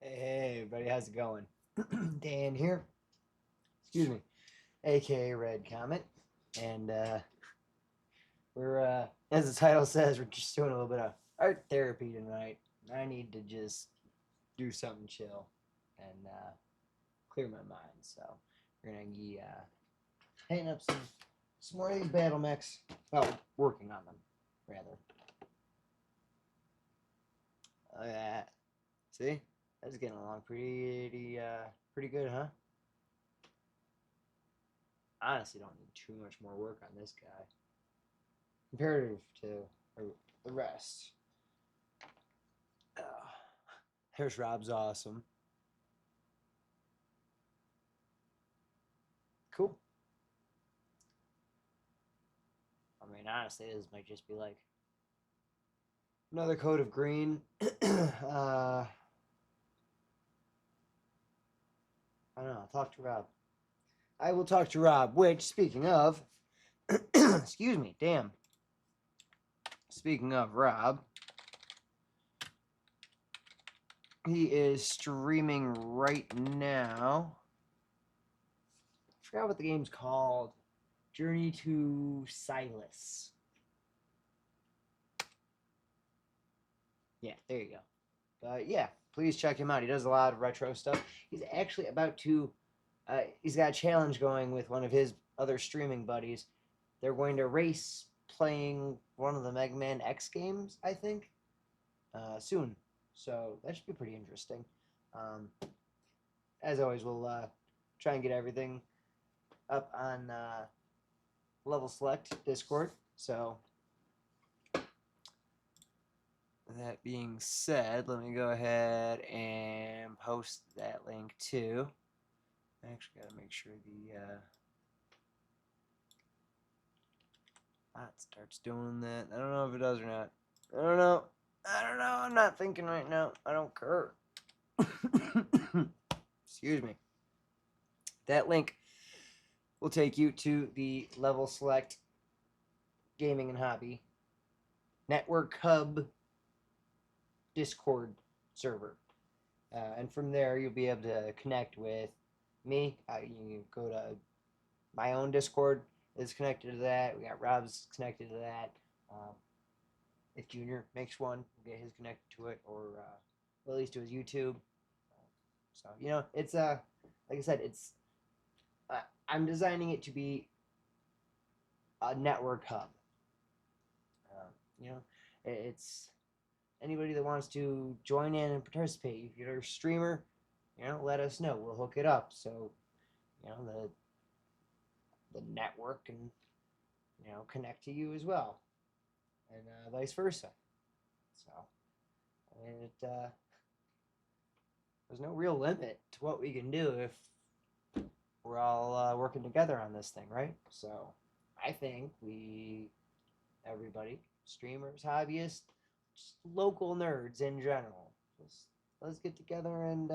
Hey everybody, how's it going? Dan here, excuse me, aka Red Comet, and we're as the title says, we're just doing a little bit of art therapy tonight. I need to just do something chill and clear my mind, so we're gonna be painting up some more of these Battlemechs. Well, working on them, rather. Yeah, see, that's getting along pretty good, huh? Honestly don't need too much more work on this guy comparative to the rest. Uh, There's Rob's awesome. Cool. I mean, honestly, this might just be like another coat of green. I don't know. I'll talk to Rob. I will talk to Rob. Which, speaking of, excuse me, damn. Speaking of Rob, he is streaming right now. I forgot what the game's called. Journey to Silas. Yeah, there you go. But yeah, please check him out. He does a lot of retro stuff. He's actually about to. He's got a challenge going with one of his other streaming buddies. They're going to race playing one of the Mega Man X games, I think, soon. So that should be pretty interesting. Um, as always, we'll try and get everything up on Level Select Discord. So that being said, let me go ahead and post that link too. I actually got to make sure the bot starts doing that. I don't know if it does or not. I don't know. I'm not thinking right now. I don't care. Excuse me. That link will take you to the Level Select Gaming and Hobby Network Hub Discord server. And from there, you'll be able to connect with me. You go to my own Discord is connected to that. We got Rob's connected to that. If Junior makes one, we'll get his connected to it, or at least to his YouTube. So it's like I said, it's I'm designing it to be a network hub. You know, it's anybody that wants to join in and participate. If you're a streamer, let us know. We'll hook it up. So, the network can, connect to you as well, and vice versa. So, I mean, there's no real limit to what we can do if we're all working together on this thing, right? So, I think everybody, streamers, hobbyists, just local nerds in general, just let's get together and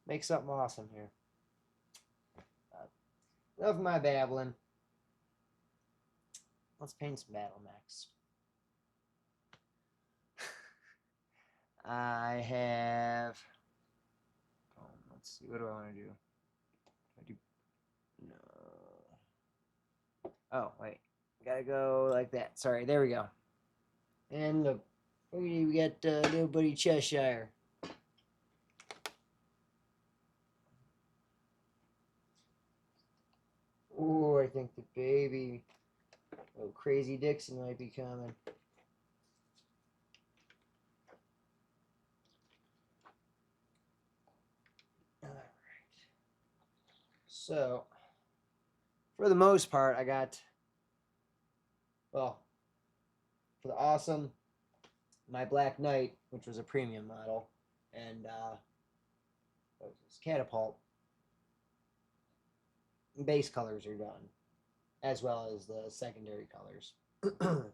make something awesome here. Enough of my babbling. Let's paint some Battlemechs. I have. Let's see. What do I want to do? No. Oh wait. Gotta go like that. Sorry. There we go. And look, we got little buddy Cheshire. Oh, I think the baby, Crazy Dixon might be coming. All right. So, for the most part, I got, well, for the awesome, my Black Knight, which was a premium model, and what was this? Catapult. Base colors are done, as well as the secondary colors. And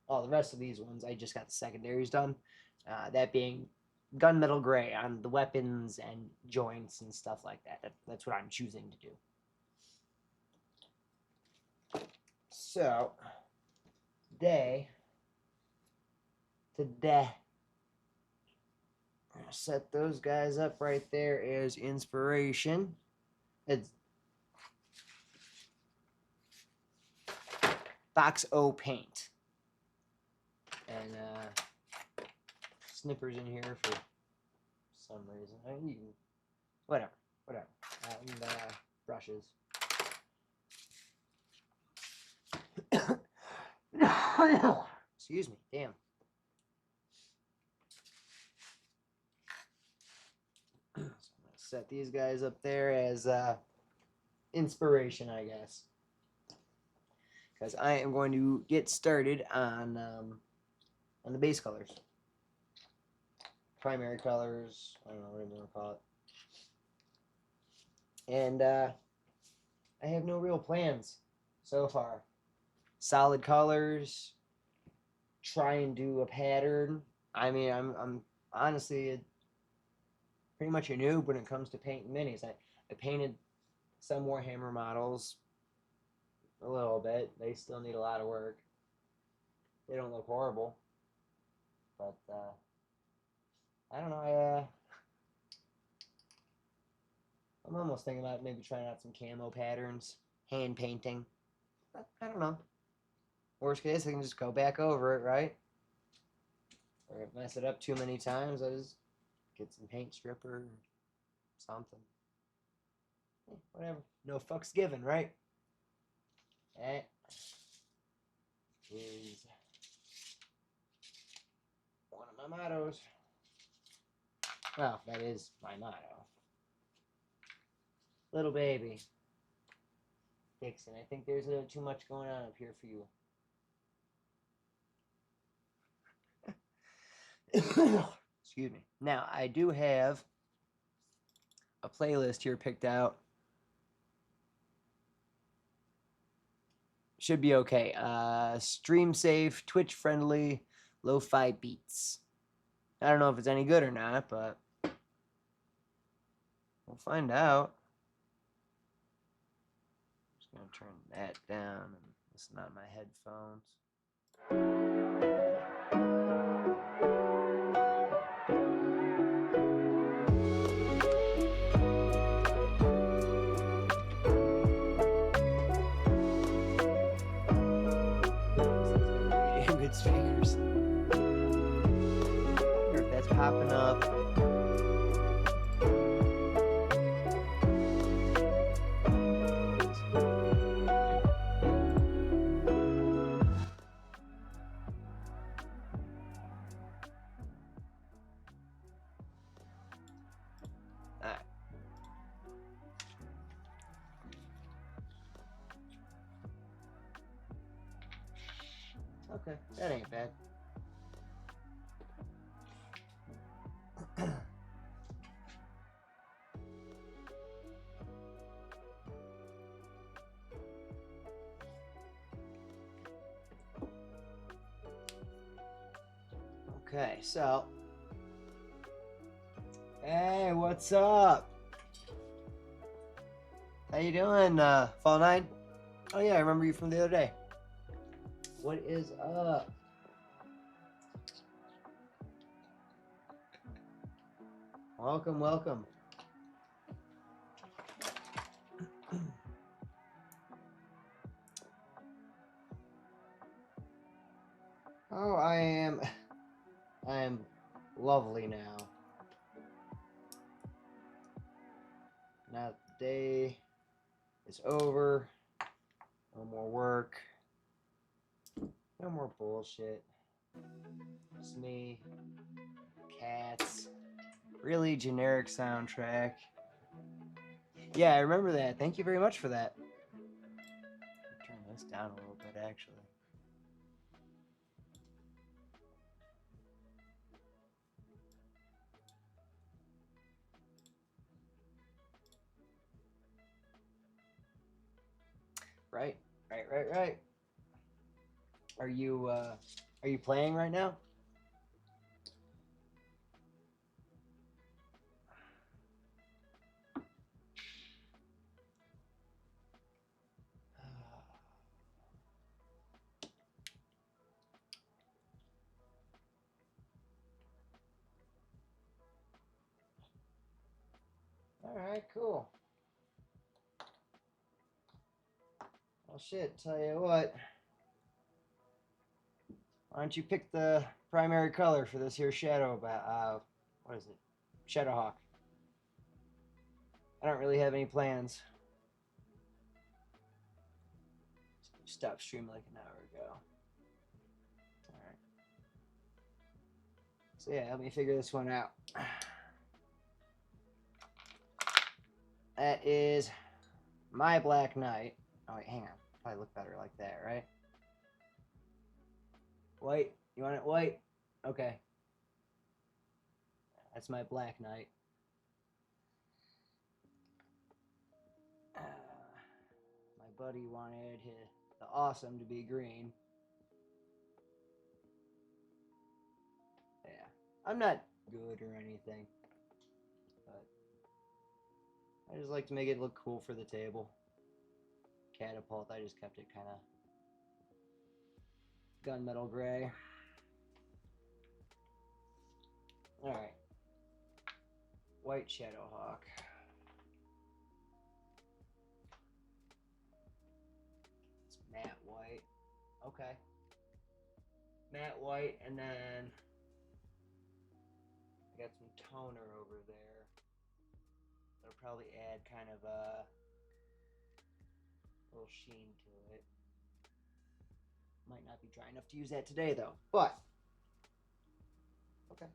all the rest of these ones, I just got the secondaries done. That being gunmetal gray on the weapons and joints and stuff like that. That's what I'm choosing to do. So, today, I'm gonna set those guys up right there as inspiration. It's Box O paint. And snippers in here for some reason. I mean, whatever. And brushes. Excuse me. Damn. So I'm gonna set these guys up there as inspiration, I guess, because I am going to get started on the base colors, primary colors. I don't know what you want to call it. And I have no real plans so far. Solid colors. Try and do a pattern. I mean, I'm honestly pretty much a noob when it comes to painting minis. I painted some Warhammer models a little bit. They still need a lot of work. They don't look horrible, but I don't know. I'm almost thinking about maybe trying out some camo patterns, hand painting. But I don't know. Worst case, I can just go back over it, right? Or if I mess it up too many times, I just get some paint stripper or something. Whatever. No fucks given, right? That is one of my mottos. Well, that is my motto. Little baby. Dixon, I think there's a little too much going on up here for you. Excuse me. Now, I do have a playlist here picked out. Should be okay. Stream safe, Twitch friendly, lo-fi beats. I don't know if it's any good or not, but we'll find out. I'm just going to turn that down and listen on my headphones. Good speakers. I wonder if that's popping up. Alright. Okay, that ain't bad. Okay, so hey, what's up? How you doing, Fall 9? Oh yeah, I remember you from the other day. What is up? Welcome, welcome. Oh, I am lovely now. Now the day is over. No more work. No more bullshit. Just me. Cats. Really generic soundtrack. Yeah, I remember that. Thank you very much for that. I'll turn this down a little bit, actually. Right. Are you playing right now? Alright, cool. Well, shit, tell you what. Why don't you pick the primary color for this here shadow what is it? Shadowhawk. I don't really have any plans. Stopped streaming like an hour ago. Alright. So yeah, let me figure this one out. That is my Black Knight. Oh wait, hang on. Probably look better like that, right? White. You want it white? Okay. That's my Black Knight. My buddy wanted the awesome to be green. Yeah. I'm not good or anything, but I just like to make it look cool for the table. Catapult, I just kept it kind of gunmetal gray. Alright. White Shadowhawk. It's matte white. Okay. Matte white, and then I got some toner over there. That'll probably add kind of a little sheen to it. Might not be dry enough to use that today, though. But, okay.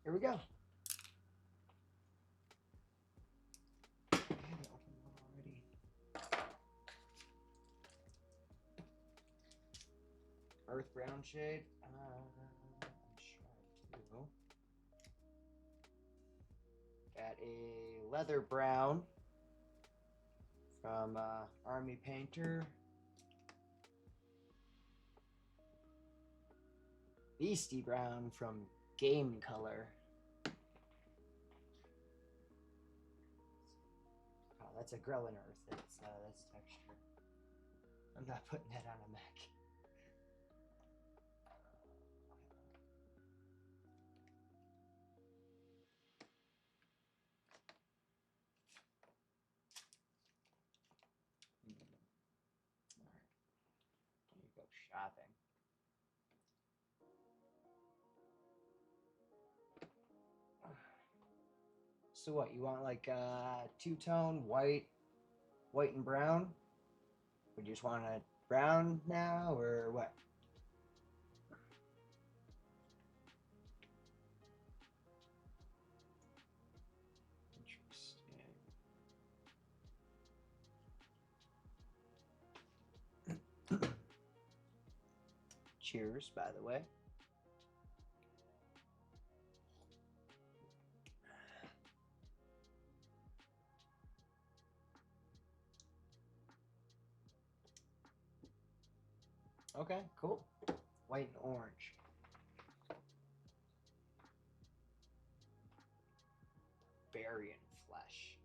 Here we go. Earth brown shade. I'm trying to. Got a leather brown from Army Painter. Beastie brown from Game Color. Oh, that's a Grelin Earth. That's texture. I'm not putting that on a Mac. Shopping. So what, you want like two-tone white and brown? Or do you just want a brown now, or what? Interesting. Cheers, by the way. Okay, cool. White and orange. Berry and flesh.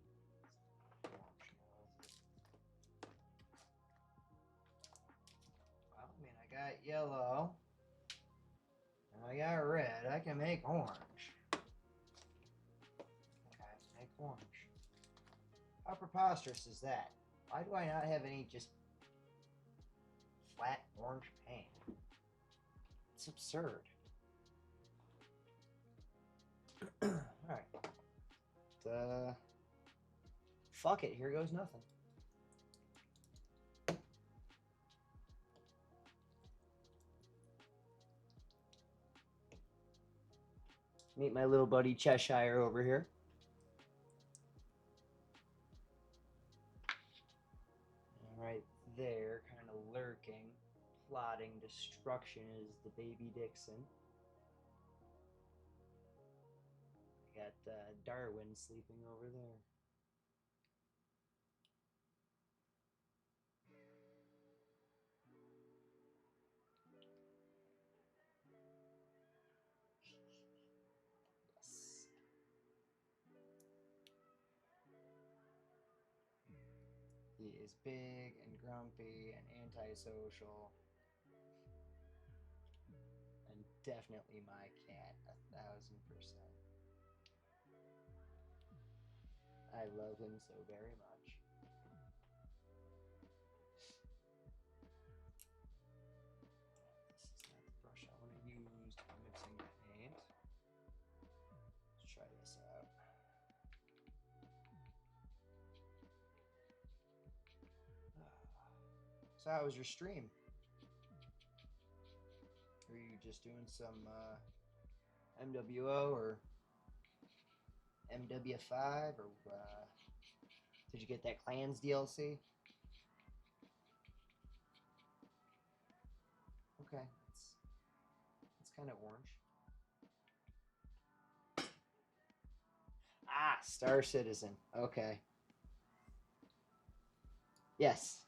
Well, I mean, I got yellow. And I got red. I can make orange. Okay, make orange. How preposterous is that? Why do I not have any just flat orange paint? It's absurd. Alright. Fuck it, here goes nothing. Meet my little buddy Cheshire over here. Right there, kind of lurking, plotting destruction, is the baby Dixon. I got Darwin sleeping over there. Yes. He is big and grumpy and antisocial and definitely my cat, 1,000%. I love him so very much. This is not the brush I want to use for mixing paint. Let's try this out. So how was your stream? Were you just doing some MWO or MW5 or did you get that Clans DLC? Okay, it's kind of orange. Ah, Star Citizen. Okay. Yes,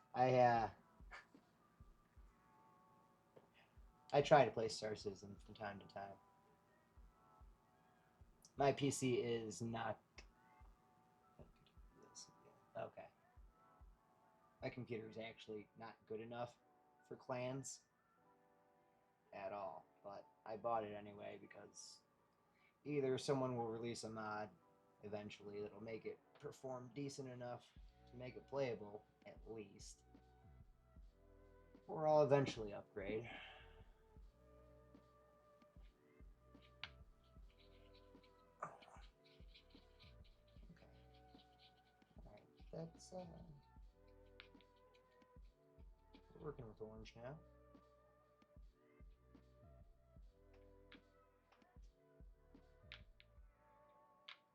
I try to play Star Citizen from time to time. My PC is not. Okay. My computer is actually not good enough for clans at all, but I bought it anyway because either someone will release a mod eventually that'll make it perform decent enough to make it playable, at least, or I'll eventually upgrade. Okay. Alright, that's, we're working with orange now.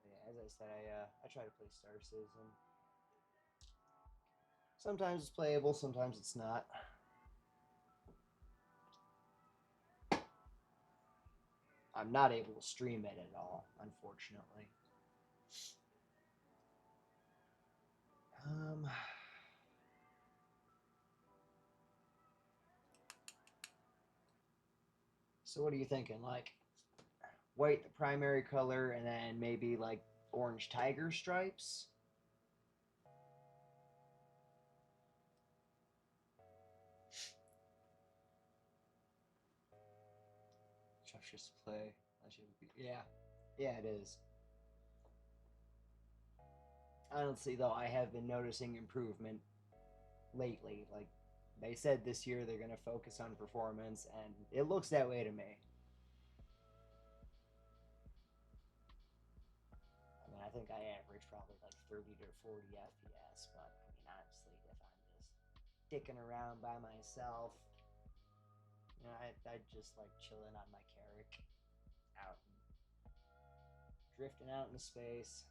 Yeah, as I said, I try to play Star Citizen. Sometimes it's playable, sometimes it's not. I'm not able to stream it at all, unfortunately. So what are you thinking? Like white, the primary color, and then maybe like orange tiger stripes? Just play. Yeah, yeah, it is. Honestly, though, I have been noticing improvement lately. Like they said this year, they're gonna focus on performance, and it looks that way to me. I mean, I think I average probably like 30 to 40 FPS, but I mean, honestly, if I'm just dicking around by myself, you know, I just like chilling on my Carrick, out and drifting out into space.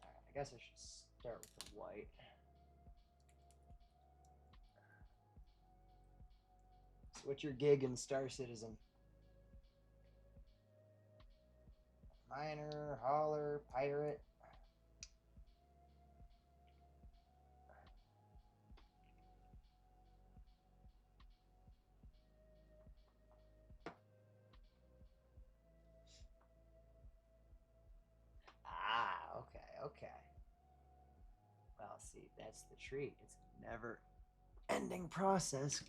All right, I guess I should start with the white. So, what's your gig in Star Citizen? Miner, hauler, pirate. Ah, okay, okay. Well, see, that's the treat. It's a never ending process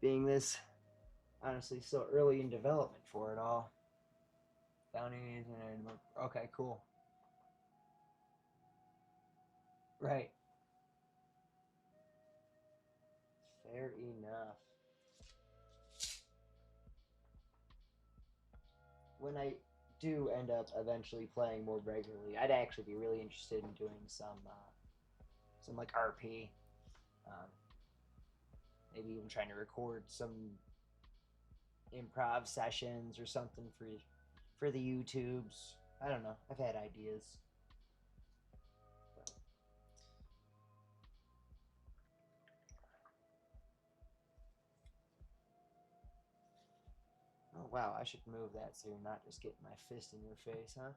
being this honestly so early in development for it all. Bounties and okay, cool. Right. Fair enough. When I do end up eventually playing more regularly, I'd actually be really interested in doing some like RP. Um, maybe even trying to record some improv sessions or something for the YouTubes. I don't know. I've had ideas. But, oh wow, I should move that so you're not just getting my fist in your face, huh?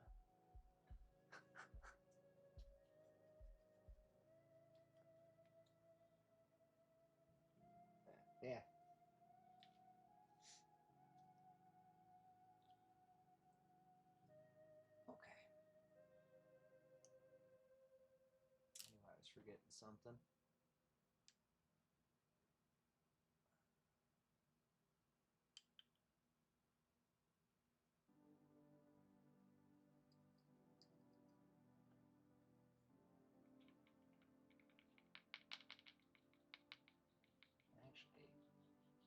Yeah. Okay. forgetting something. Actually,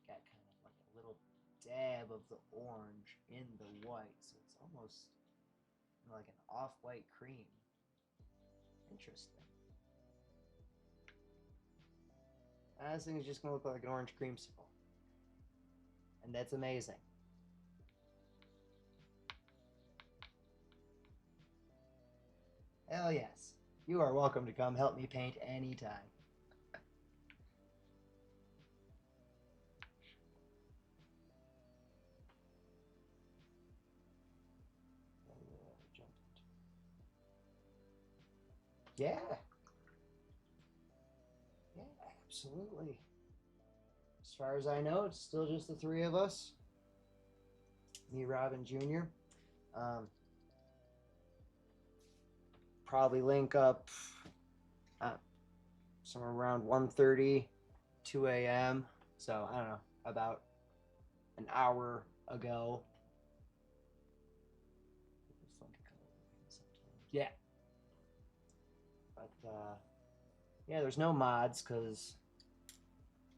got kind of like a little dab of the orange in the white, so it's almost like an off-white cream. Interesting. This thing is just going to look like an orange creamsicle. And that's amazing. Hell yes. You are welcome to come help me paint anytime. Yeah. Yeah, absolutely. As far as I know, it's still just the three of us. Me, Rob, and Junior. Probably link up somewhere around 1:30, 2 a.m. So, I don't know, about an hour ago. Yeah. But, yeah, there's no mods because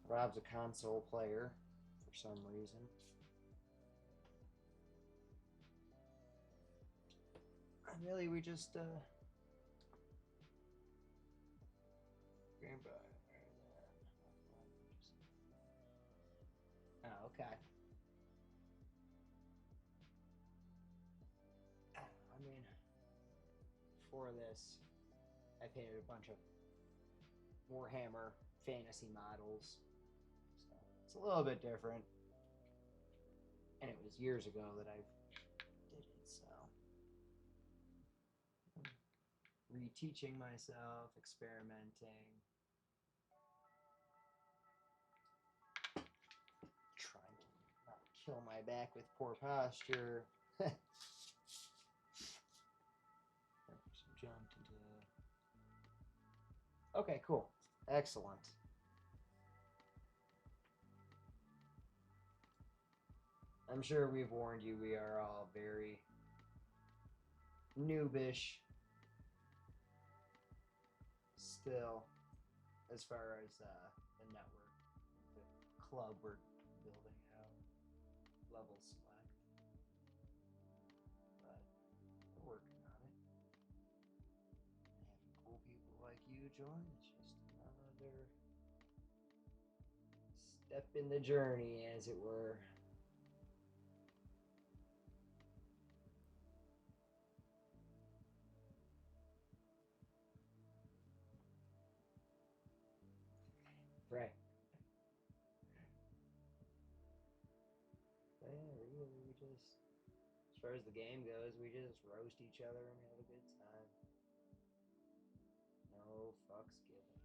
Rob's a console player for some reason. And really, we just, Oh, okay. I mean, for this, I painted a bunch of Warhammer fantasy models. So it's a little bit different. And it was years ago that I did it, so reteaching myself, experimenting, trying to not kill my back with poor posture. Jumped into. Okay, cool, excellent. I'm sure we've warned you. We are all very noobish still, as far as the network, the club we're building out, level select. But we're working on it. And having cool people like you join is just another step in the journey, as it were. Right. But yeah, really, we just, as far as the game goes, we just roast each other and have a good time. No fucks given.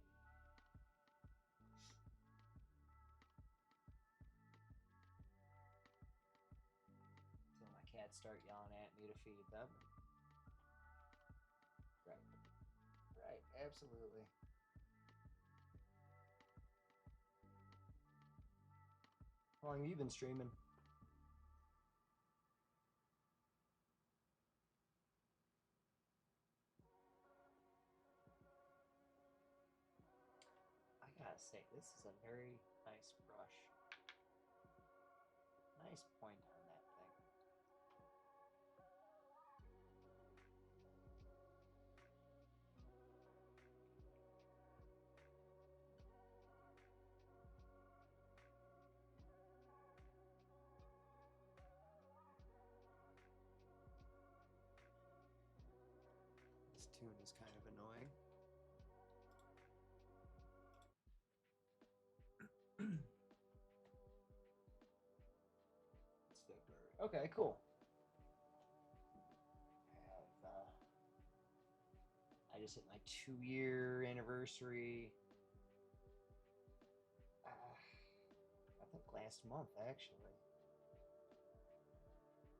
Until my cats start yelling at me to feed them. Right. Right, absolutely. How long have you been streaming? I gotta say, this is a very nice brush. Nice point on that thing. This tune is kind of annoying. It's February. Okay, cool. I just hit my 2-year anniversary. I think last month, actually.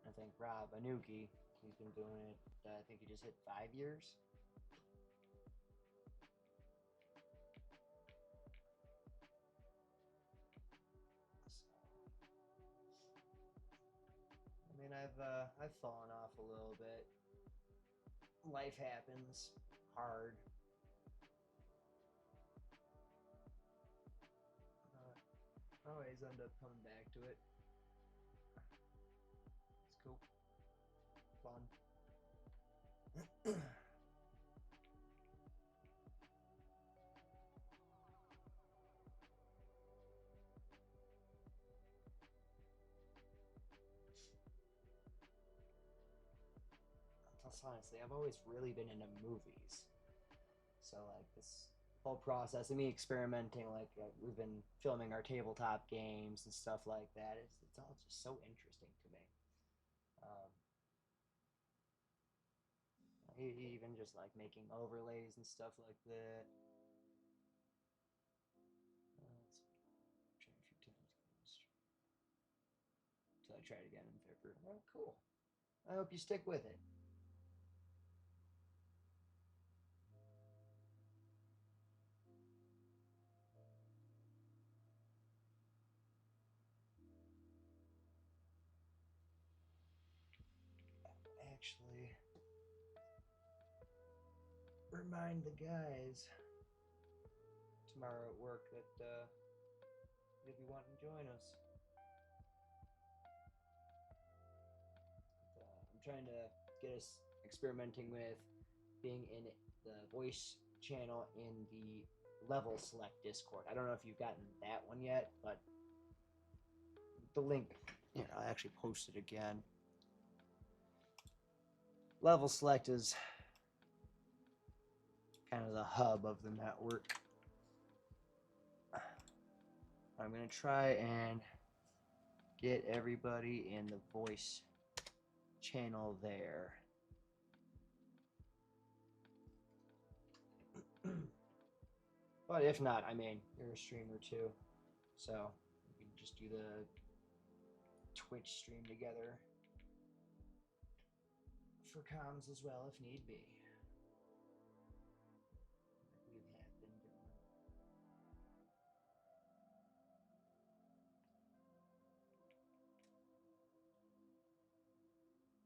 I think Rob Anuki, he's been doing it. I think he just hit 5 years. I've fallen off a little bit. Life happens, hard. I always end up coming back to it. It's cool, fun. Plus, honestly, I've always really been into movies. So like this whole process of me experimenting, like we've been filming our tabletop games and stuff like that. It's all just so interesting to me. Um, even just like making overlays and stuff like that. Let's try a few times until I try it again in February. Oh, cool. I hope you stick with it. Actually, remind the guys tomorrow at work that you'll be wanting to join us. I'm trying to get us experimenting with being in the voice channel in the level select Discord. I don't know if you've gotten that one yet, but the link, here, I'll actually post it again. Level select is kind of the hub of the network. I'm going to try and get everybody in the voice channel there. But if not, I mean, you're a streamer too, so we can just do the Twitch stream together for comms as well if need be. Like we have been doing.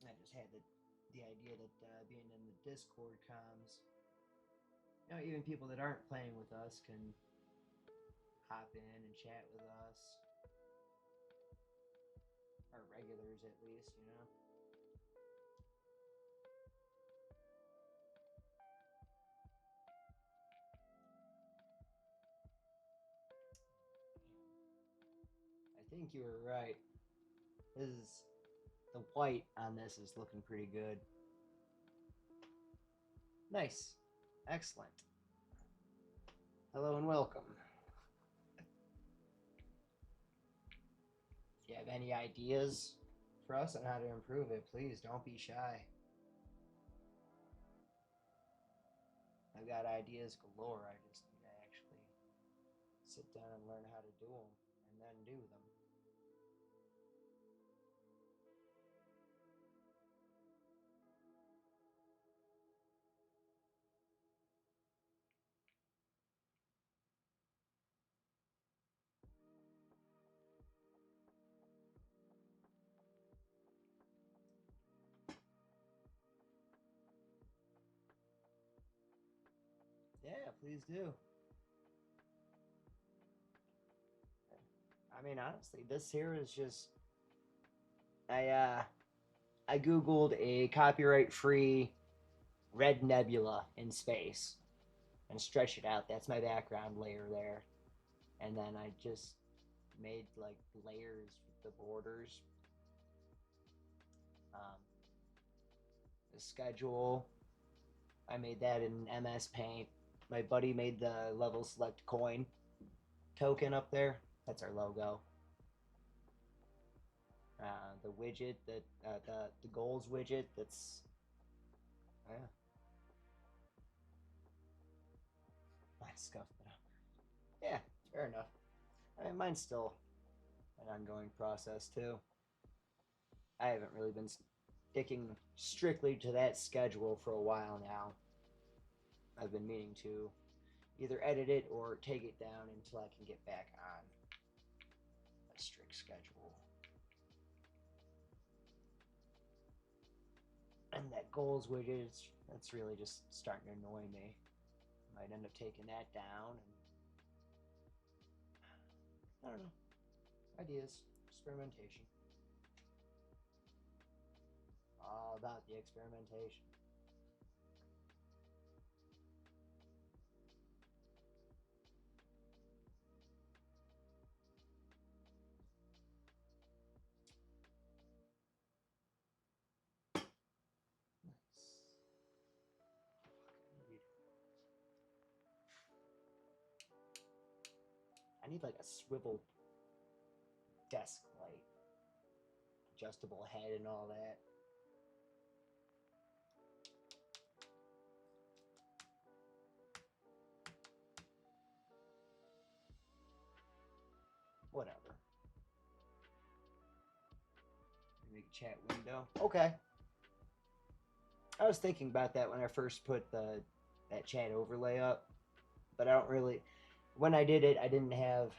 I just had the idea that being in the Discord comms, you know, even people that aren't playing with us can hop in and chat with us. Our regulars, at least, you know. I think you were right. The white on this is looking pretty good. Nice. Excellent. Hello and welcome. If you have any ideas for us on how to improve it, please don't be shy. I've got ideas galore. I just need to actually sit down and learn how to do them and then do them. Yeah, please do. I mean, honestly, this here is just I googled a copyright-free red nebula in space and stretched it out. That's my background layer there, and then I just made like layers with the borders. The schedule, I made that in MS Paint. My buddy made the level select coin token up there. That's our logo. The widget that the goals widget. That's yeah. I scuffed it up. Yeah, fair enough. I mean, mine's still an ongoing process too. I haven't really been sticking strictly to that schedule for a while now. I've been meaning to either edit it or take it down until I can get back on a strict schedule. And that goals widget, that's really just starting to annoy me. Might end up taking that down. And I don't know. Ideas, experimentation. All about the experimentation. Nice. I need like a swivel desk light, adjustable head, and all that. Whatever. Make a chat window. Okay. I was thinking about that when I first put that chat overlay up, but I don't really. When I did it, I didn't have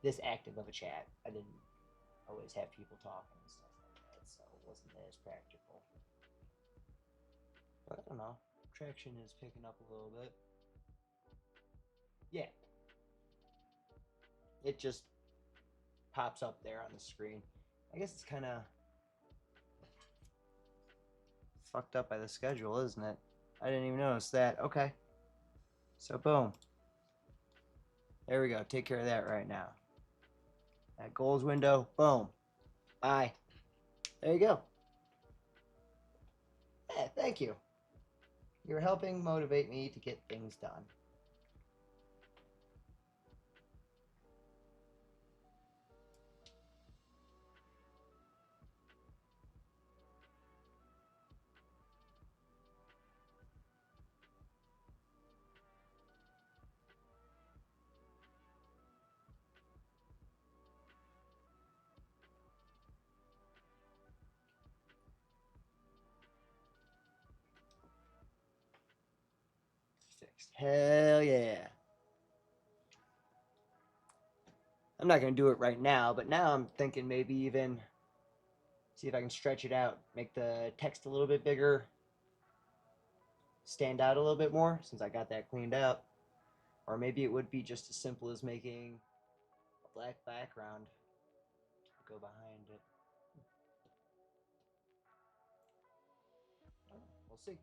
this active of a chat. I didn't always have people talking and stuff like that, so it wasn't as practical. But I don't know. Traction is picking up a little bit. Yeah. It just pops up there on the screen. I guess it's kind of fucked up by the schedule, isn't it? I didn't even notice that. Okay. So boom. There we go. Take care of that right now. That goals window. Boom. Bye. There you go. Yeah, thank you. You're helping motivate me to get things done. Fixed. Hell yeah. I'm not going to do it right now, but now I'm thinking maybe even see if I can stretch it out, make the text a little bit bigger, stand out a little bit more since I got that cleaned up. Or maybe it would be just as simple as making a black background to go behind it. Oh, we'll see.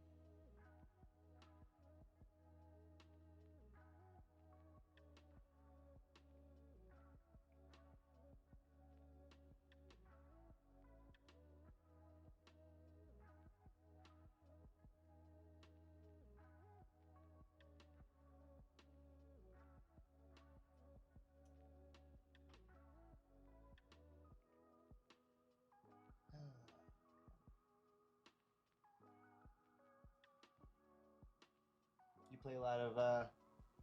You play a lot of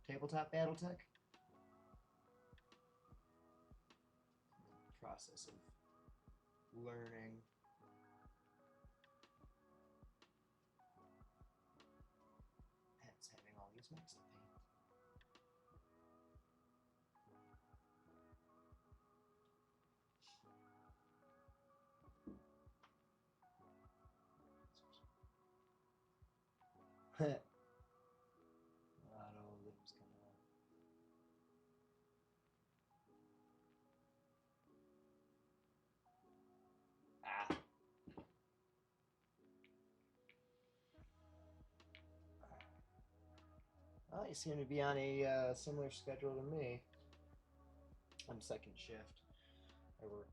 tabletop Battletech? Process of learning. Pets having all these mechs to paint. Auto limbs coming up. Ah. Well, you seem to be on a similar schedule to me. I'm second shift. I work,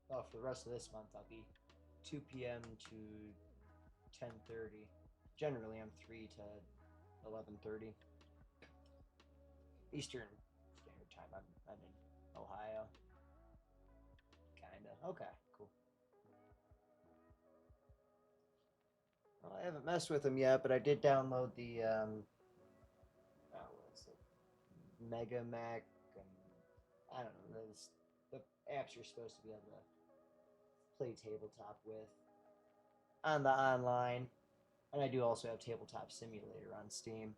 well, for the rest of this month, I'll be 2 p.m. to 10:30. Generally, I'm 3 to 11:30. Eastern Standard Time. I'm in Ohio. Kinda. Okay, cool. Well, I haven't messed with them yet, but I did download the what is it? Mega Mac, and I don't know the apps you're supposed to be able to play tabletop with on the online, and I do also have Tabletop Simulator on Steam.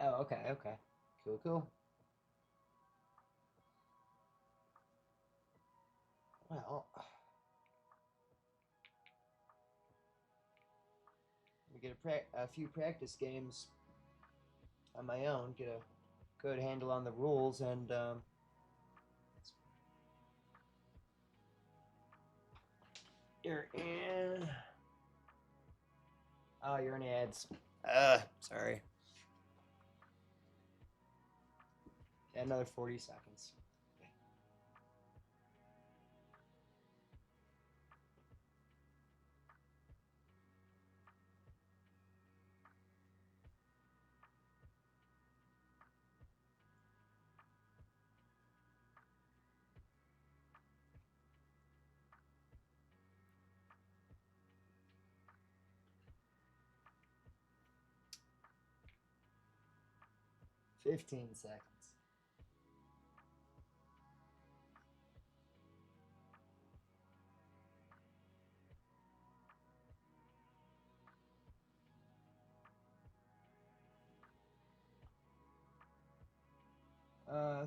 Oh, okay, okay, cool, cool. Well, we get a few practice games on my own, get a good handle on the rules, and you're in. Oh, you're in ads. Sorry. Yeah, another 40 seconds. 15 seconds.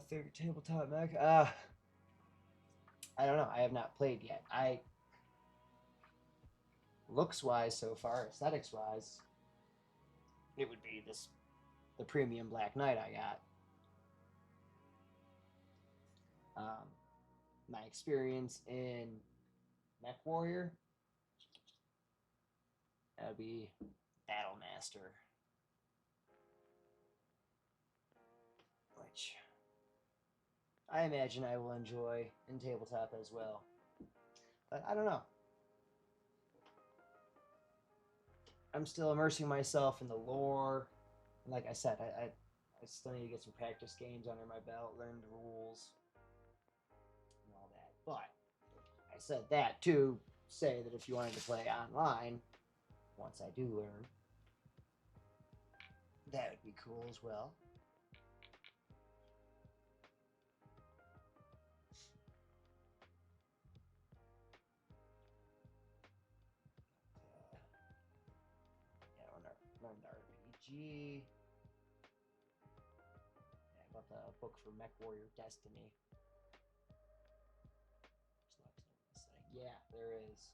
30 tabletop mech. I don't know. I have not played yet. Looks wise so far, aesthetics wise, it would be the premium Black Knight I got. My experience in Mech Warrior, that would be Battlemaster, which I imagine I will enjoy in tabletop as well. But I don't know. I'm still immersing myself in the lore. And like I said, I still need to get some practice games under my belt, learn the rules, and all that. But I said that to say that if you wanted to play online, once I do learn, that would be cool as well. Learn the RPG. Yeah, I got the book for Mech Warrior Destiny. Yeah, there is.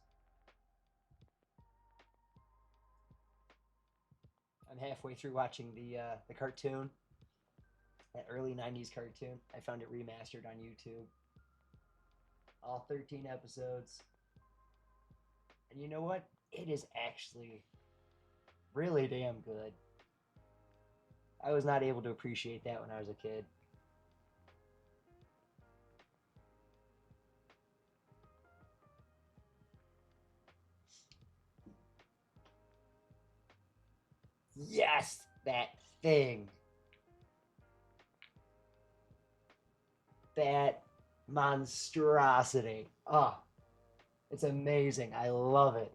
I'm halfway through watching the cartoon, that early '90s cartoon. I found it remastered on YouTube. All 13 episodes. And you know what? It is actually really damn good. I was not able to appreciate that when I was a kid. Yes, that thing. That monstrosity. Oh, it's amazing. I love it.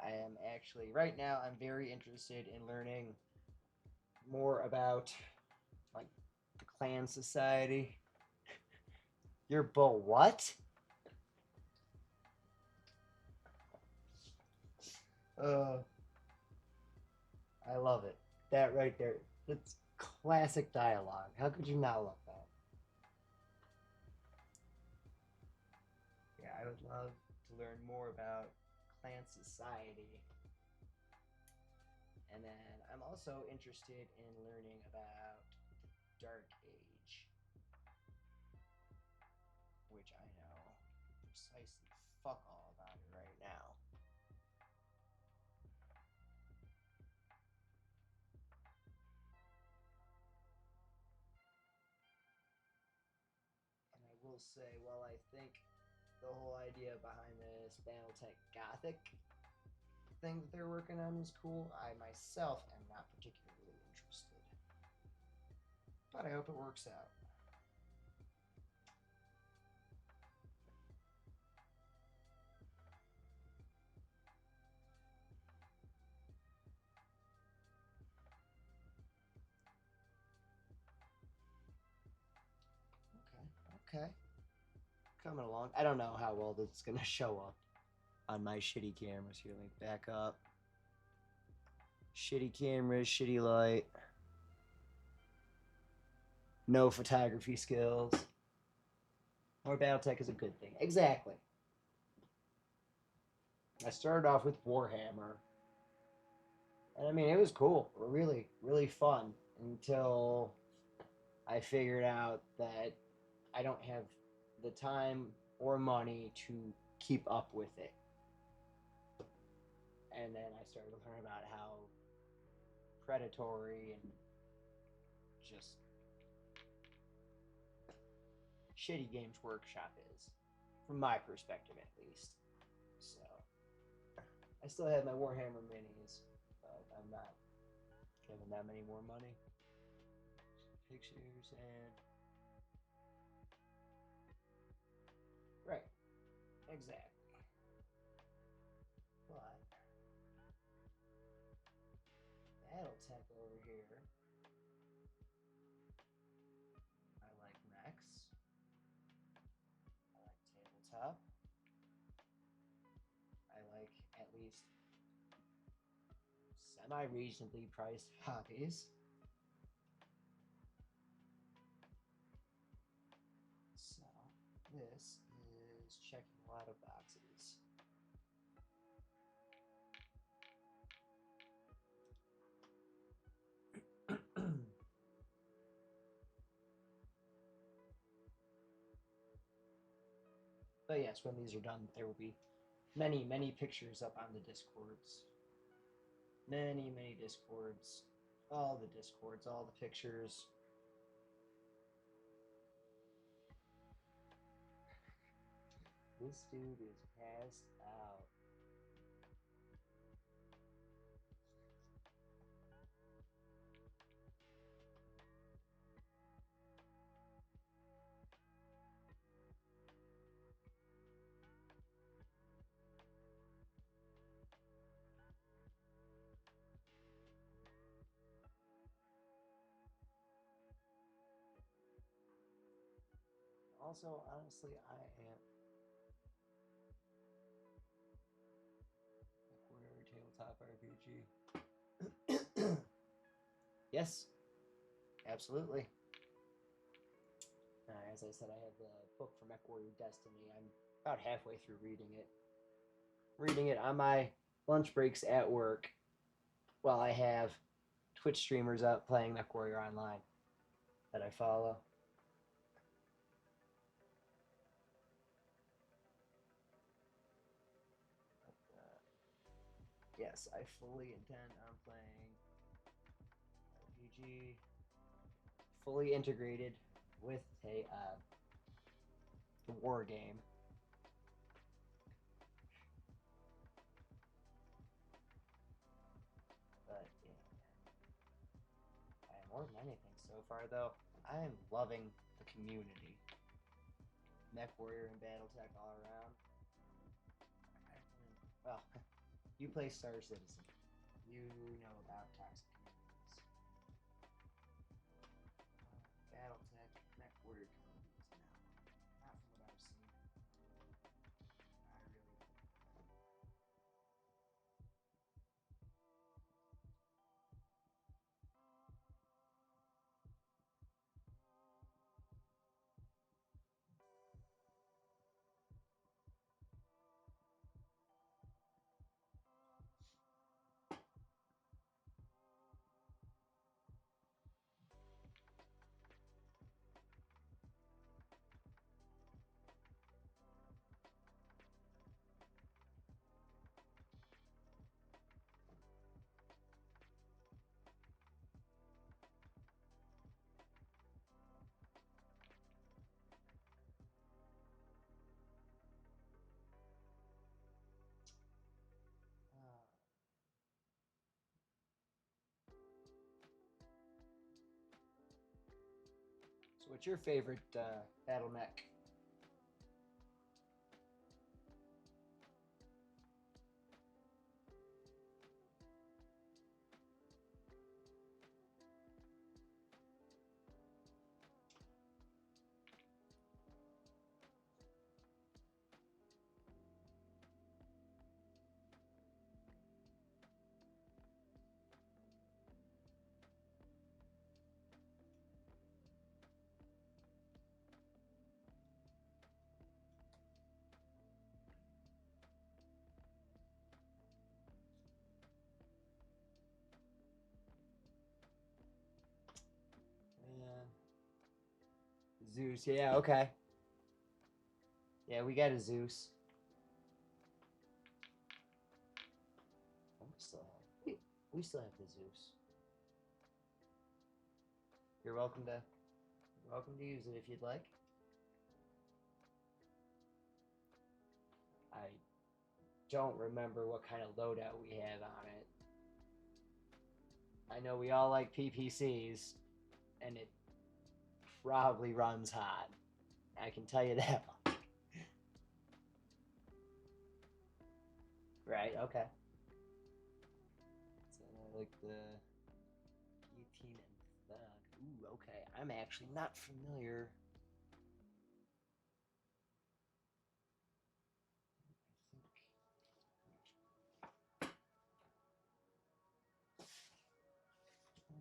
I am actually right now. I'm very interested in learning more about like the clan society. Your bull what? Uh, I love it. That right there. It's classic dialogue. How could you not love that? Yeah, I would love to learn more about clan society. And then I'm also interested in learning about Dark Age, which I know precisely fuck all about it right now. And I will say, while I think the whole idea behind this Battletech Gothic thing that they're working on is cool, I myself am not particularly interested. But I hope it works out. Okay. Coming along. I don't know how well this is gonna show up on my shitty cameras here. Let me back up. Shitty cameras, shitty light. No photography skills. More Battletech is a good thing. Exactly. I started off with Warhammer. And I mean, it was cool. Really, really fun until I figured out that I don't have the time or money to keep up with it. And then I started to learn about how predatory and just shitty Games Workshop is, from my perspective at least. So, I still have my Warhammer minis, but I'm not giving them any more money. Pictures and... Right, exactly. But, Battletech over here, I like mechs. I like tabletop. I like at least semi-reasonably priced hobbies. So this is checking a lot of boxes. But yes, when these are done, there will be many, many pictures up on the Discords. Many, many Discords. All the Discords, all the pictures. This dude is passed out. Also, honestly, I am... Warrior Tabletop RPG. Yes, absolutely. As I said, I have the book for MechWarrior Destiny. I'm about halfway through reading it. Reading it on my lunch breaks at work while I have Twitch streamers up playing MechWarrior Online that I follow. Yes, I fully intend on playing RPG fully integrated with a the war game. But yeah, more than anything so far though, I am loving the community. MechWarrior and Battletech all around. Well, you play Star Citizen. You know about toxic communities. Battletech, MechWarrior communities now. Not from what I've seen. I really So what's your favorite battle mech? Zeus, yeah, okay. Yeah, we got a Zeus. Oh, we still have the Zeus. You're welcome to use it if you'd like. I don't remember what kind of loadout we have on it. I know we all like PPCs, and it probably runs hot. I can tell you that much. Right, okay. So I like the guillotine and thug. Ooh, okay. I'm actually not familiar.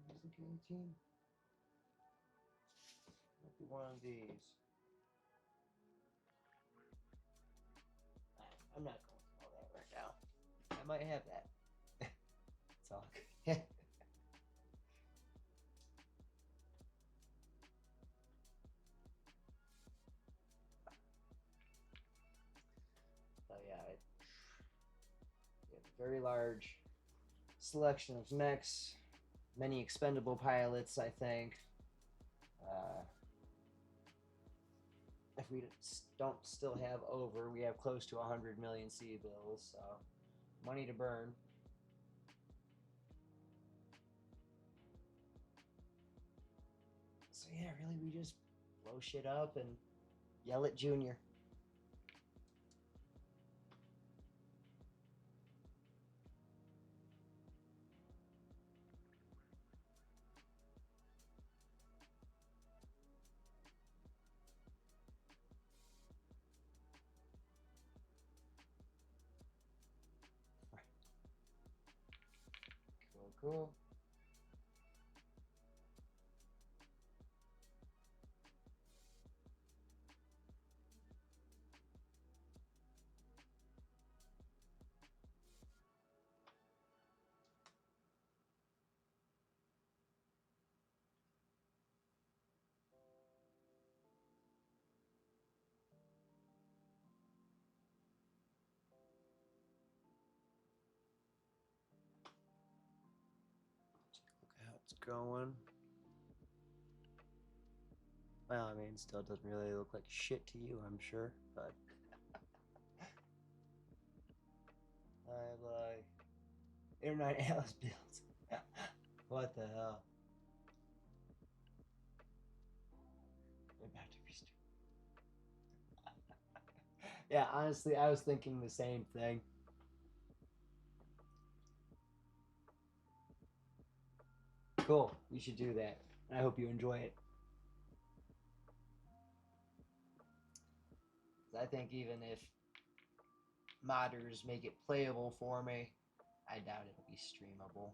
Where's the guillotine? Might be one of these. I'm not going through all that right now. I might have that. It's all good. But yeah, we have a very large selection of mechs, many expendable pilots, I think. If we don't still have over, we have close to 100 million C bills, so money to burn. So yeah, really, we just blow shit up and yell at Junior. Cool, cool. Look how it's going. Well, I mean, it still doesn't really look like shit to you, I'm sure, but I'm like Air9 Alice builds. What the hell? We're about to restart. Yeah, honestly, I was thinking the same thing. Cool, you should do that. I hope you enjoy it. I think even if modders make it playable for me, I doubt it'll be streamable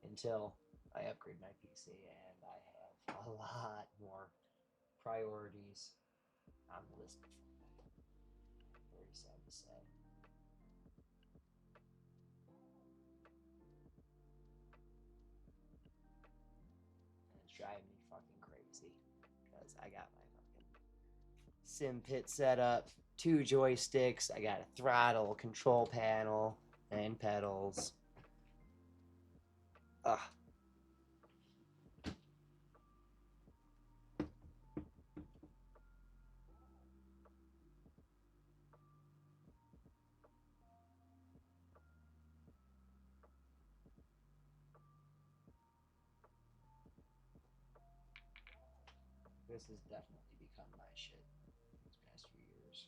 until I upgrade my PC and I have a lot more priorities on the list before that. Very sad to say. And it's driving me fucking crazy because I got my fucking sim pit set up, 2 joysticks, I got a throttle, control panel, and pedals. Ugh. This has definitely become my shit these past few years.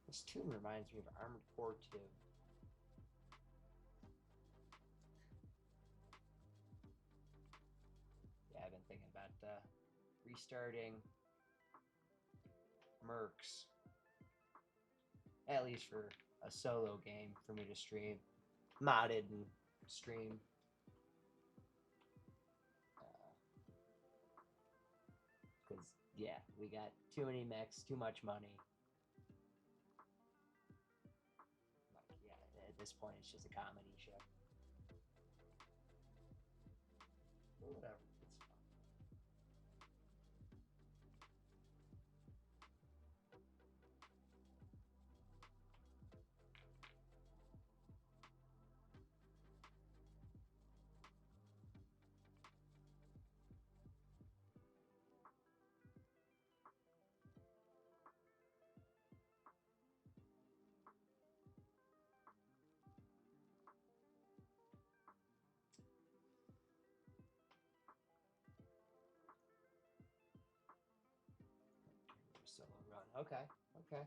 This tune reminds me of Armored Core 2. Yeah, I've been thinking about restarting Mercs, at least for a solo game for me to stream. modded and stream. Because, yeah, we got too many mechs, too much money. Like, yeah, at this point, it's just a comedy show. But whatever, it's fun. Solo run. Okay, okay.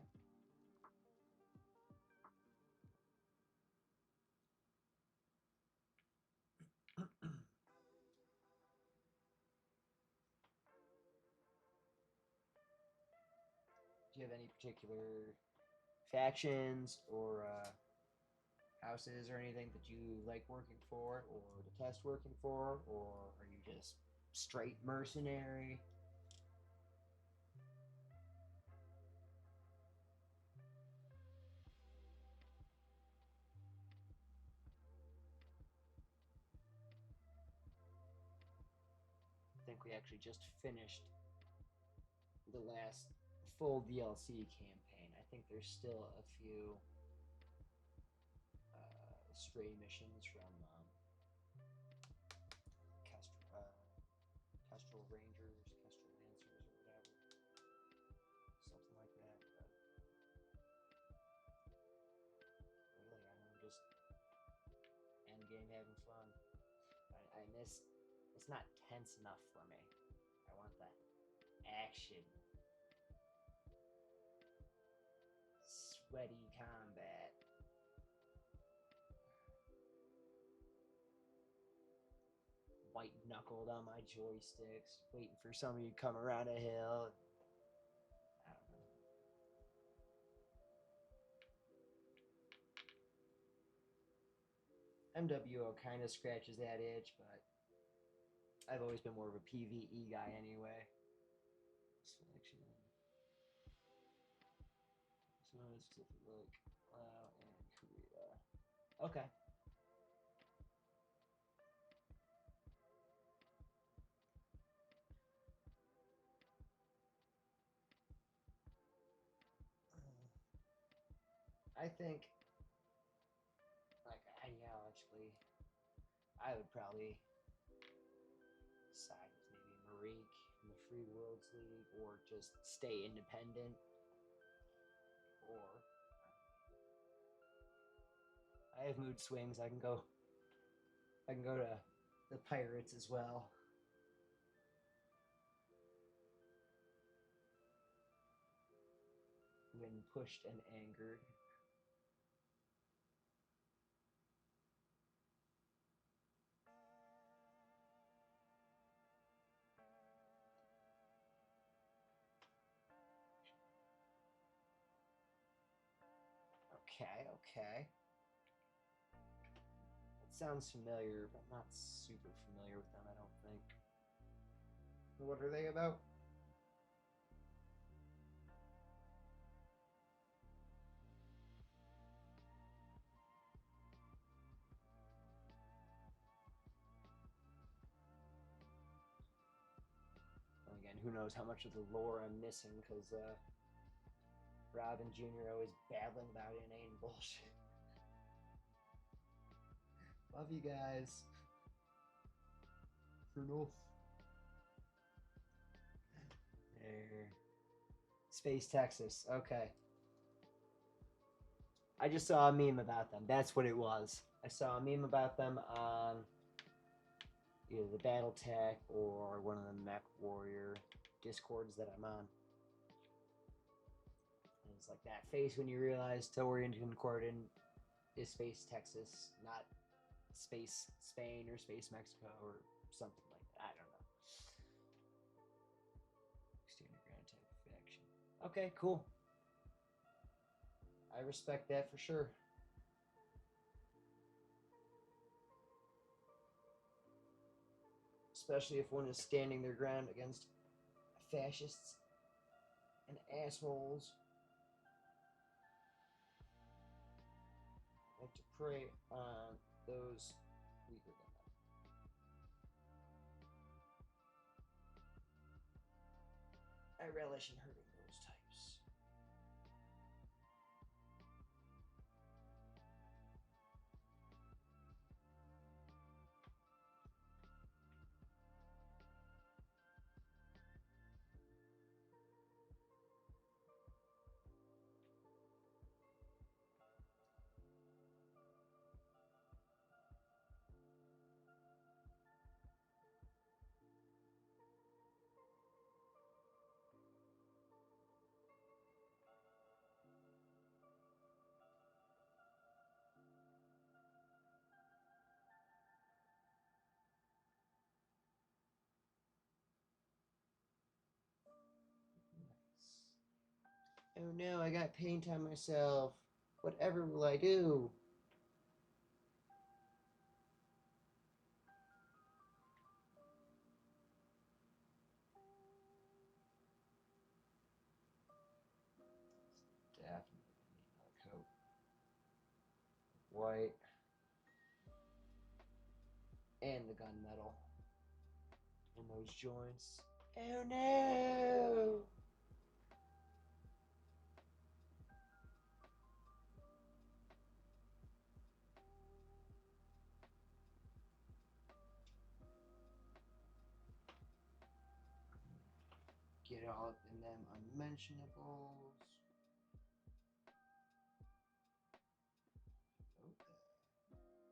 Do you have any particular factions or houses or anything that you like working for or detest working for, or are you just straight mercenary? I think we actually just finished the last full DLC campaign. I think there's still a few stray missions from Kestrel Rangers, Kestrel Lancers, or whatever, something like that. But really, I'm just end game having fun. I miss. It's not tense enough for me. I want the action, sweaty combat. White knuckled on my joysticks, waiting for somebody to come around a hill. I don't know. MWO kind of scratches that itch, but I've always been more of a PvE guy anyway. Selection. So let's take a look. Wow, and Korea. Okay. I think, like, ideologically, I would probably side with maybe Marique in the Free Worlds League, or just stay independent, or I have mood swings. I can go. I can go to the Pirates as well. When pushed and angered. Okay, okay. It sounds familiar, but I'm not super familiar with them, I don't think. What are they about? And again, who knows how much of the lore I'm missing, because Rob and Junior are always battling about inane bullshit. Love you guys. Brutal. There. Space Texas. Okay. I just saw a meme about them. That's what it was. I saw a meme about them on either the Battletech or one of the Mech Warrior Discords that I'm on. And it's like that face when you realize Torian Concordant is Space Texas, not Space Spain or Space Mexico or something like that. I don't know. Standard ground type faction. Okay, cool. I respect that for sure. especially if one is standing their ground against fascists and assholes. I like to prey on those weaker than them. I relish in hurting those types. Nice. Oh no, I got paint on myself. Whatever will I do? Definitely need another coat. White. And the gunmetal in those joints. Oh no! Get all up in them unmentionables. Okay. How you doing?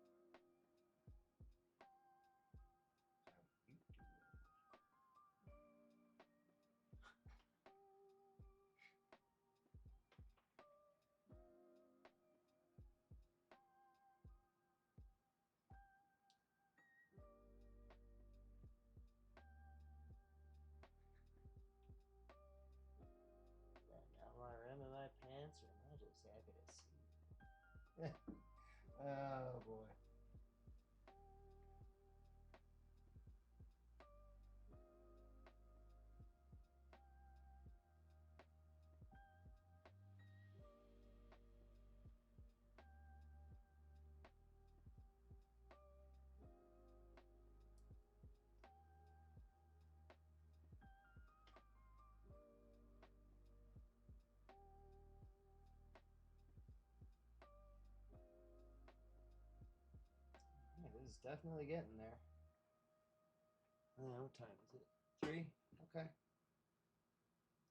Now am I rimming my pants or am I just happy to see you? Oh boy. Yeah, this is definitely getting there. What time is it? 3? Okay.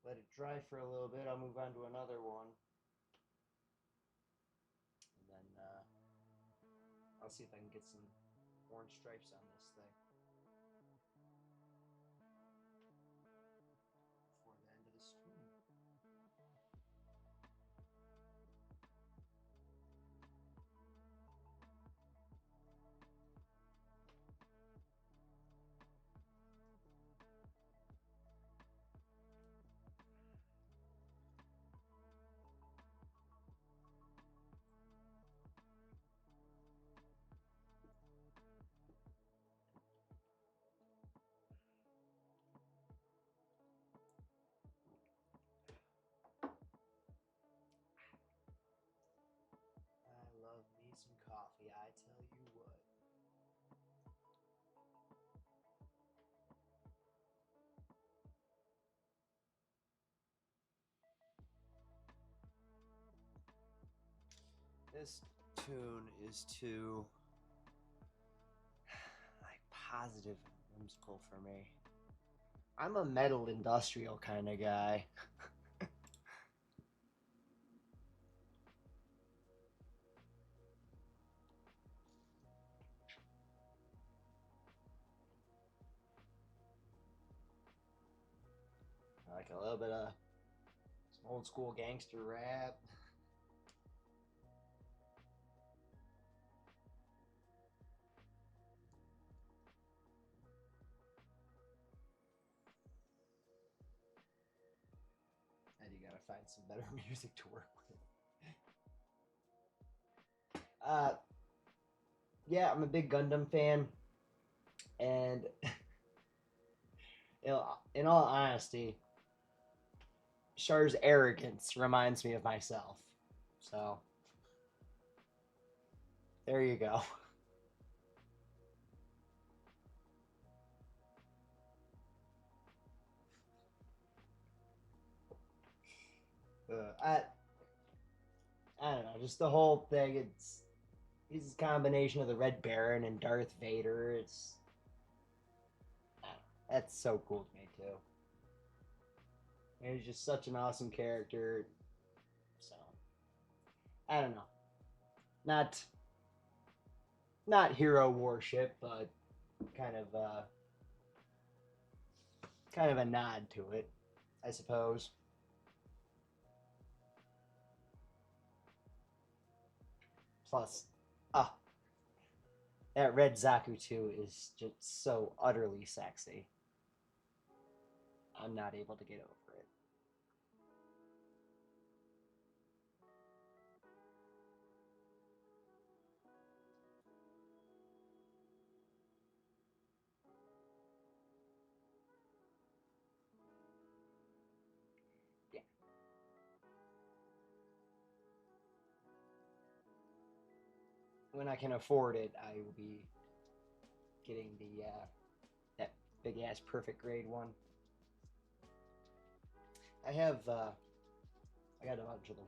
Let it dry for a little bit. I'll move on to another one. And then I'll see if I can get some orange stripes on this thing before the end of the stream. I love me some coffee, I tell you what. This tune is too like positive and whimsical for me. I'm a metal industrial kind of guy. I like a little bit of some old school gangster rap. And you gotta find some better music to work with. Uh, yeah, I'm a big Gundam fan, and In all honesty, Char's arrogance reminds me of myself. So there you go. I I don't know, just the whole thing. It's a combination of the Red Baron and Darth Vader. That's so cool to me too. And he's just such an awesome character. So I don't know, not not hero worship, but kind of uh, kind of a nod to it, I suppose. Plus, ah, that red Zaku too is just so utterly sexy. I'm not able to get over it. Yeah, when I can afford it, I will be getting the that big ass perfect grade one. I have I got a bunch of the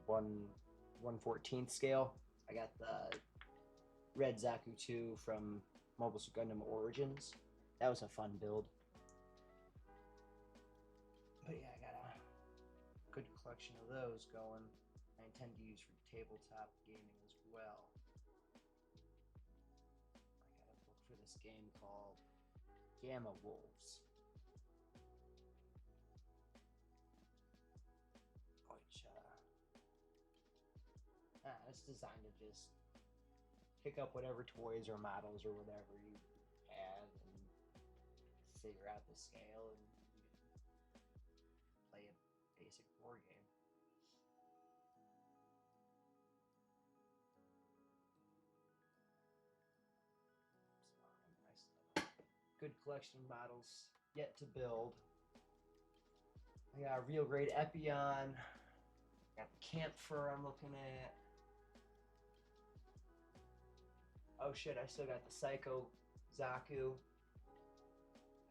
1/14th scale. I got the red Zaku 2 from Mobile Suit Gundam Origins. That was a fun build. But yeah, I got a good collection of those going. I intend to use for tabletop gaming as well. I got a book for this game called Gamma Wolves, which it's designed to just pick up whatever toys or models or whatever you have and figure out the scale and play a basic board game. So, nice good collection of models yet to build. I got a real grade Epion. Got the Camphor I'm looking at. Oh shit, I still got the Psycho Zaku.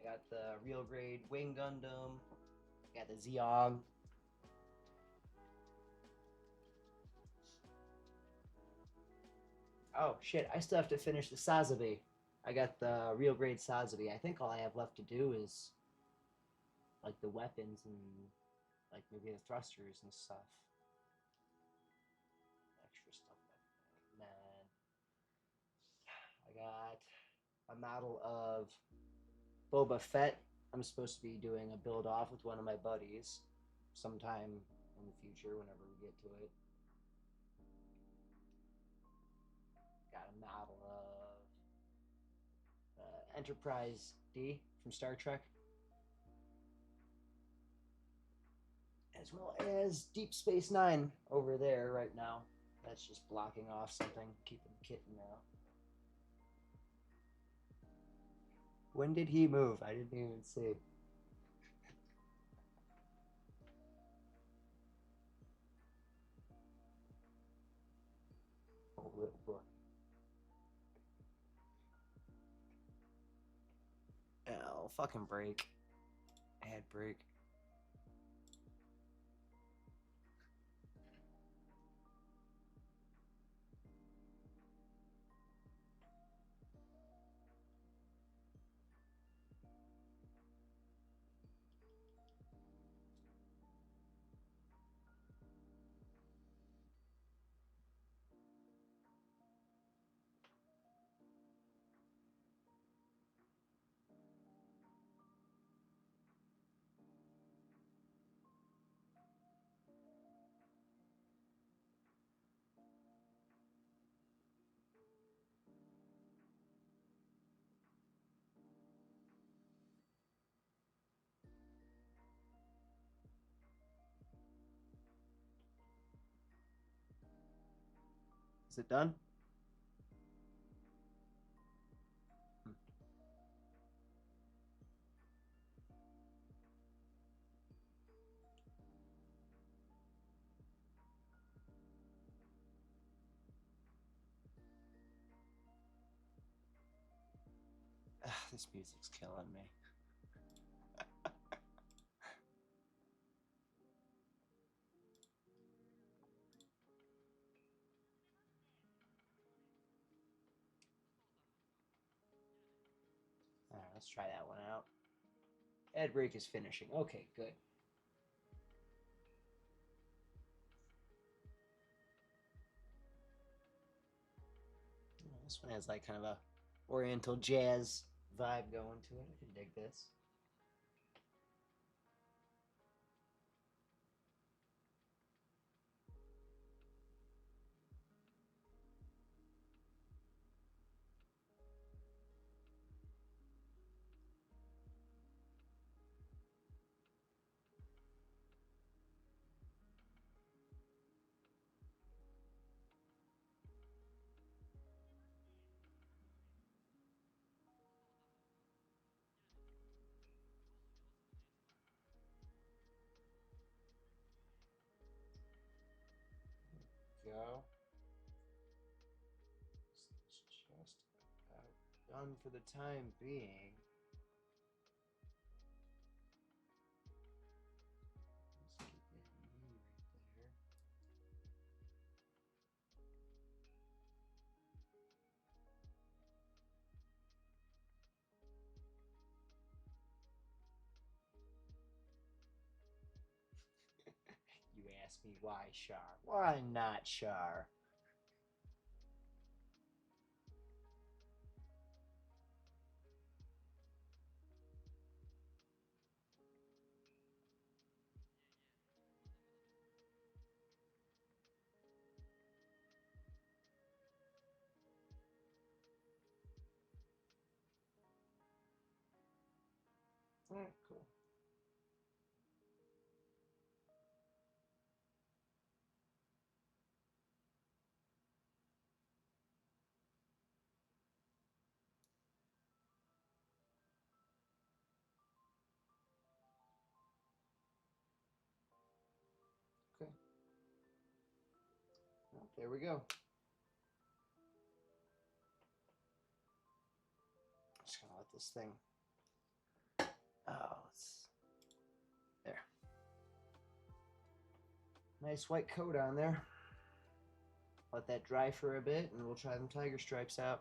I got the real grade Wing Gundam. I got the Zeong. Oh shit, I still have to finish the Sazabi. I got the real grade Sazabi. I think all I have left to do is like the weapons and like maybe the thrusters and stuff. Extra stuff like that. And then I got a model of Boba Fett. I'm supposed to be doing a build off with one of my buddies sometime in the future whenever we get to it. Got a model of Enterprise D from Star Trek, as well as Deep Space Nine over there right now. That's just blocking off something, keeping the kitten out. When did he move? I didn't even see. Oh, little boy. Oh, fucking break. Ad break. Is it done? This music's killing me. Alright, let's try that one out. Ad break is finishing. Okay, good. This one has like kind of a oriental jazz vibe going to it. I can dig this. Go. This is just about done for the time being. Let's keep that knee right there. You ask me why Char? Why not Char? Alright, cool. Okay. Well, there we go. Just gonna let this thing. Oh, it's there. Nice white coat on there. Let that dry for a bit, and we'll try them tiger stripes out.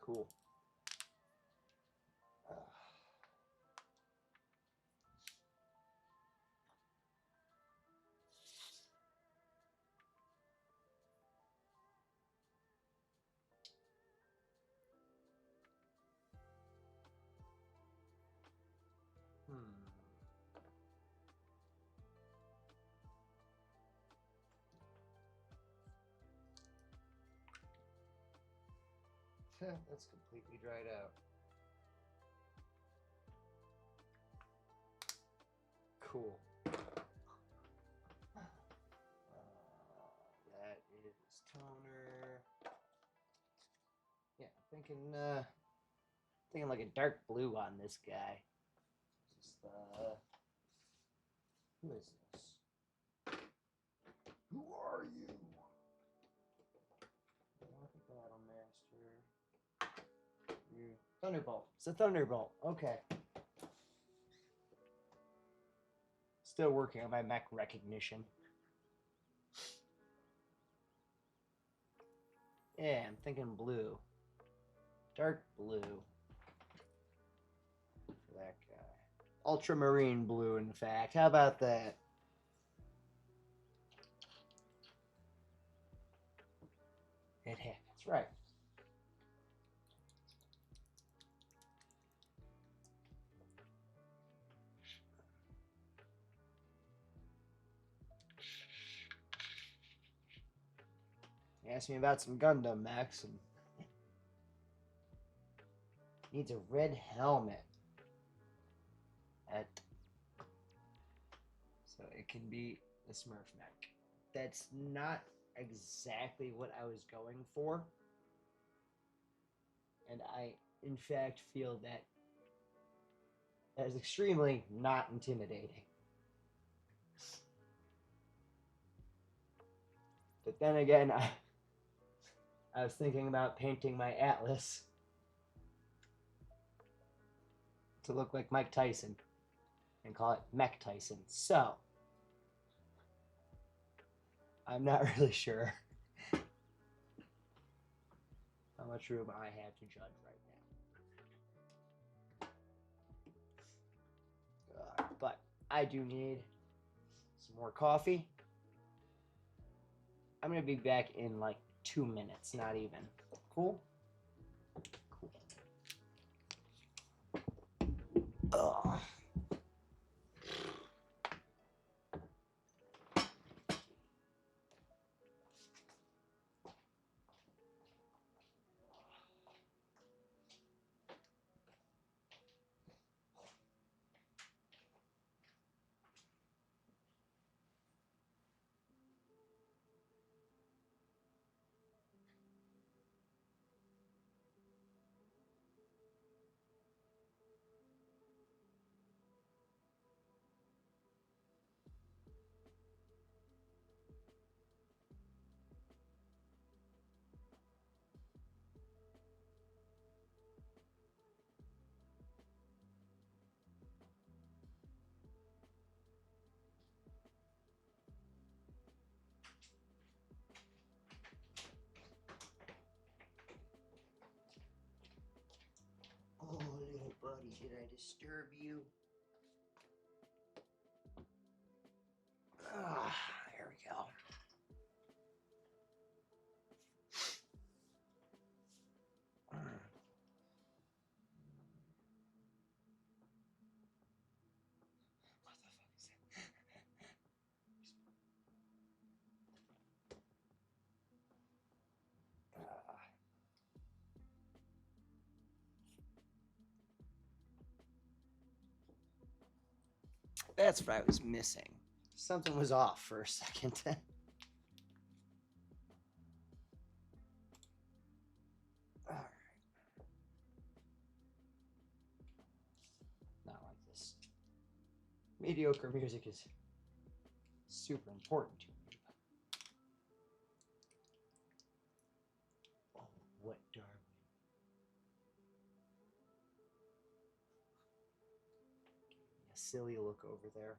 Cool. That's completely dried out. Cool. That is toner. Yeah, thinking like a dark blue on this guy. Just who is this? Who are you? Battlemaster. You Thunderbolt. It's a Thunderbolt. Okay. Still working on my mech recognition. Yeah, I'm thinking blue. Dark blue. For that guy. Ultramarine blue, in fact. How about that? It happens, right. Ask me about some Gundam mechs. And needs a red helmet. So it can be the Smurf mech. That's not exactly what I was going for. And I, in fact, feel that is extremely not intimidating. But then again, I was thinking about painting my Atlas to look like Mike Tyson and call it Mech Tyson. So, I'm not really sure how much room I have to judge right now. But I do need some more coffee. I'm going to be back in like 2 minutes, not even. Cool? Cool. Ugh. Oh, little buddy, did I disturb you? Ah, there we go. What the fuck is that? That's what I was missing. Something was off for a second. Alright. Not like this. Mediocre music is super important to me. Oh, what Darwin? A silly look over there.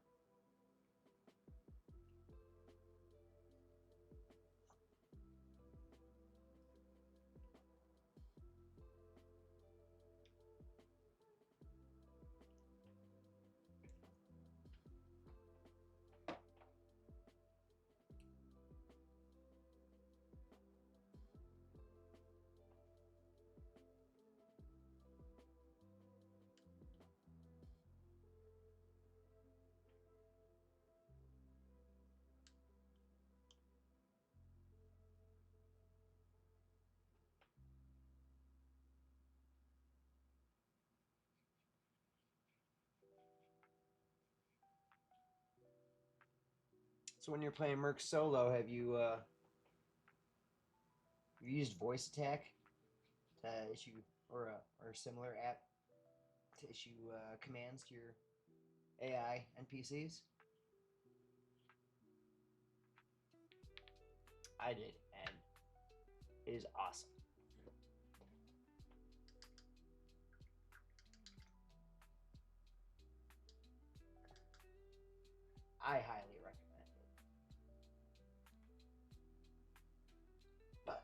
So when you're playing Merc solo, have you used voice attack to issue or a similar app to issue commands to your AI NPCs? I did, and it is awesome. I highly recommend it. But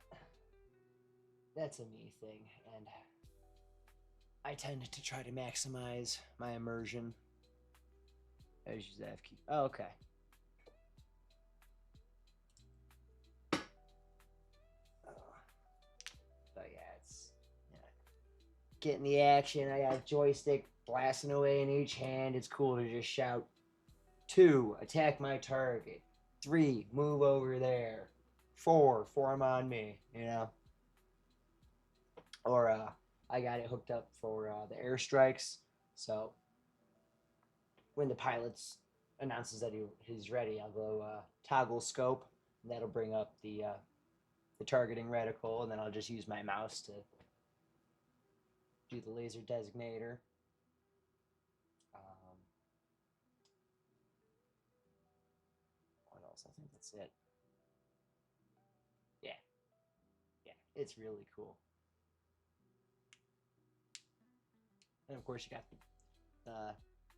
that's a me thing, and I tend to try to maximize my immersion. I just use the F key. Oh, okay. But yeah, it's getting the action. I got a joystick blasting away in each hand. It's cool to just shout 2, attack my target. 3, move over there. form on me, or I got it hooked up for the airstrikes. So when the pilot announces that he's ready, I'll go toggle scope, and that'll bring up the targeting reticle, and then I'll just use my mouse to do the laser designator. What else? I think that's it. Yeah, yeah, it's really cool. And of course, you got the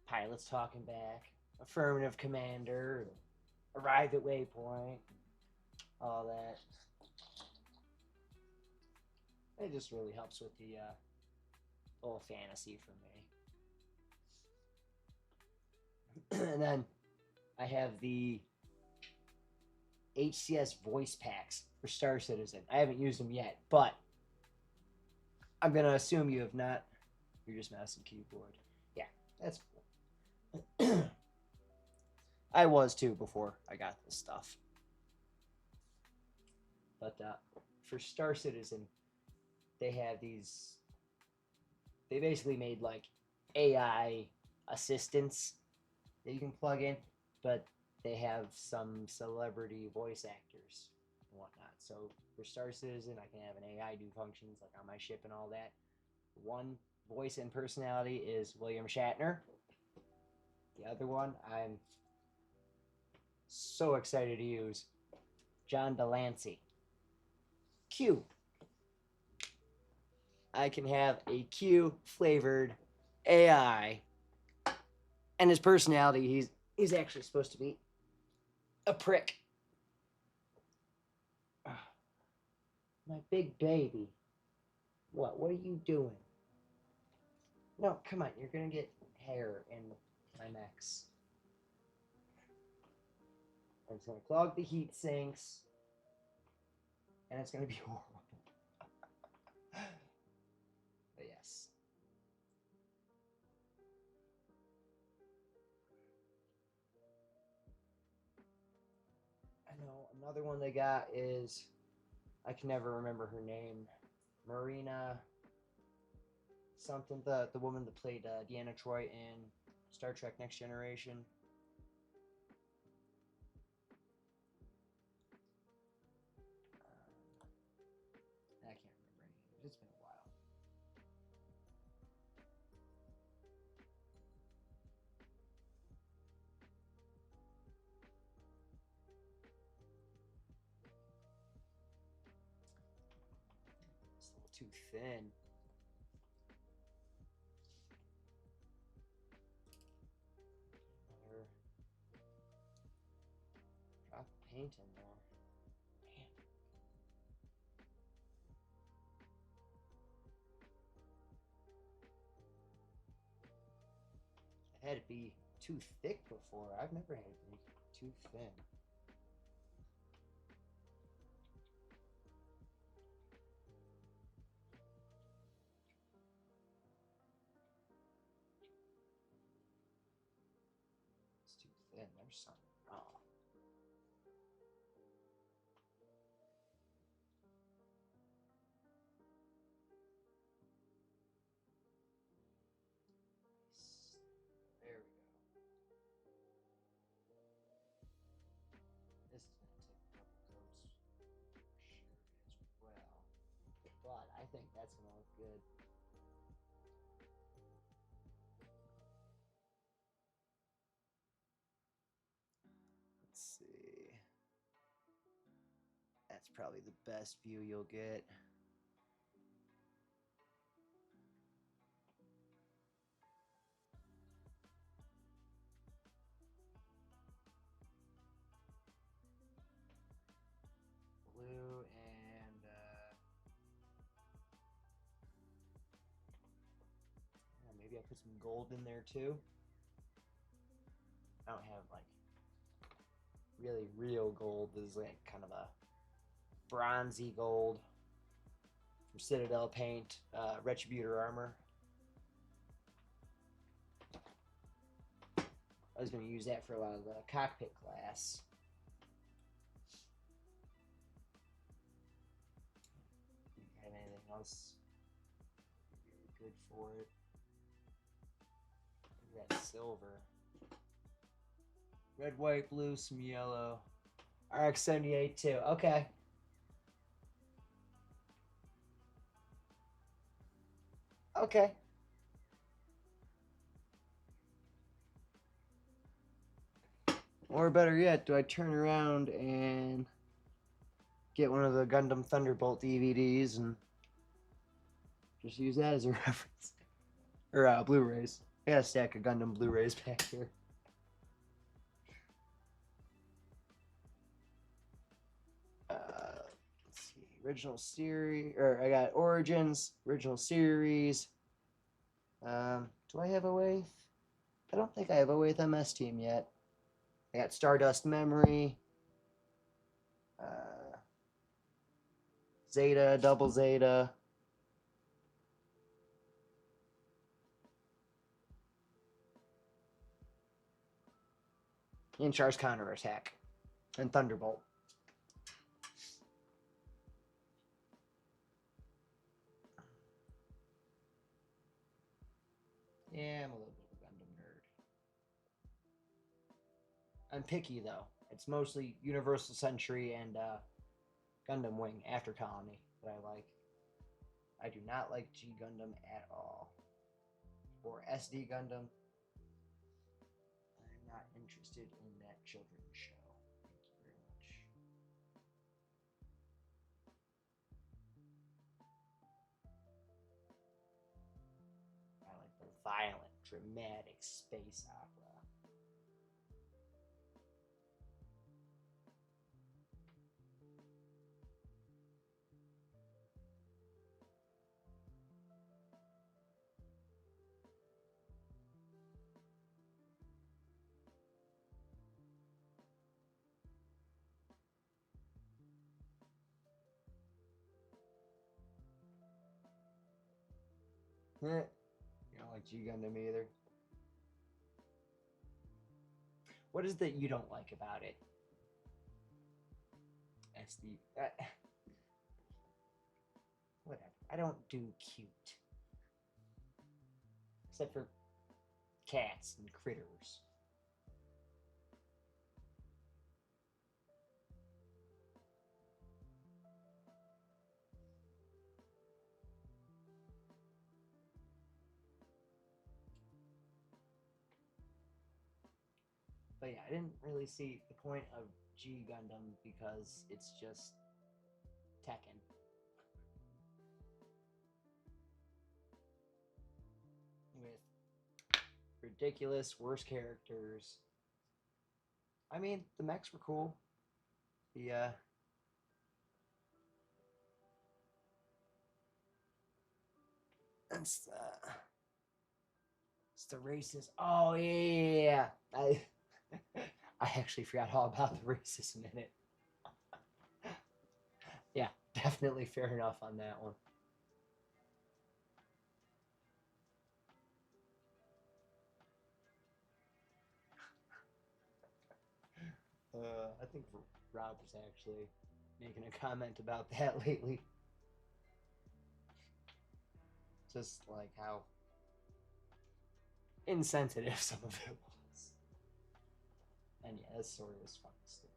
pilots talking back, affirmative commander, arrive at waypoint, all that. It just really helps with the little fantasy for me. And then I have the HCS voice packs for Star Citizen. I haven't used them yet, but I'm gonna assume you have not. You're just mouse and keyboard. Yeah, that's cool. I was too before I got this stuff. But for Star Citizen, they have these. They basically made like AI assistants that you can plug in, but they have some celebrity voice actors and whatnot. So for Star Citizen, I can have an AI do functions like on my ship and all that. One voice and personality is William Shatner. The other one, I'm so excited to use John Delancey. Q. I can have a Q flavored AI, and his personality, he's actually supposed to be a prick. My big baby. What are you doing? No, come on, you're gonna get hair in my mechs. And it's gonna clog the heat sinks, and it's gonna be horrible. But yes. I know another one they got is, I can never remember her name. Marina something, the woman that played Deanna Troi in Star Trek Next Generation. I can't remember any names. It's been a while. It's a little too thin. Another drop paint in there. Man. I had it be too thick before. I've never had it be too thin. It's too thin. There's something wrong. There we go. This is going to take a couple coats. Sure as well. But I think that's going to look good. Let's see. That's probably the best view you'll get. Blue and maybe I put some gold in there too. I don't have like really real gold. This is like kind of a bronzy gold from Citadel Paint, Retributor armor. I was going to use that for a lot of the cockpit glass. else really good for it. Maybe that silver. Red, white, blue, some yellow. RX-78 too. Okay. Okay. Or better yet, do I turn around and get one of the Gundam Thunderbolt DVDs and just use that as a reference? Or Blu-rays. I got a stack of Gundam Blu-rays back here. Let's see. Original series, or I got Origins, original series. Do I have a Waith? I don't think I have a Waith MS Team yet. I got Stardust Memory, Zeta, Double Zeta. Inchar's Counterattack, and Thunderbolt. Yeah, I'm a little bit of a Gundam nerd. I'm picky though. It's mostly Universal Century and Gundam Wing After Colony that I like. I do not like G Gundam at all. Or SD Gundam. I'm not interested in that children's show. Thank you very much. I like the violent, dramatic space opera. You don't like G Gundam either. What is it that you don't like about it? SD. Whatever. I don't do cute. Except for cats and critters. But yeah, I didn't really see the point of G Gundam because it's just Tekken. With ridiculous, worse characters. I mean, the mechs were cool. The it's it's the racist. Oh yeah, I I actually forgot all about the racism in it. Yeah, definitely fair enough on that one. I think Rob was actually making a comment about that lately. Just like how insensitive some of it was. And yeah, this story was fucking stupid.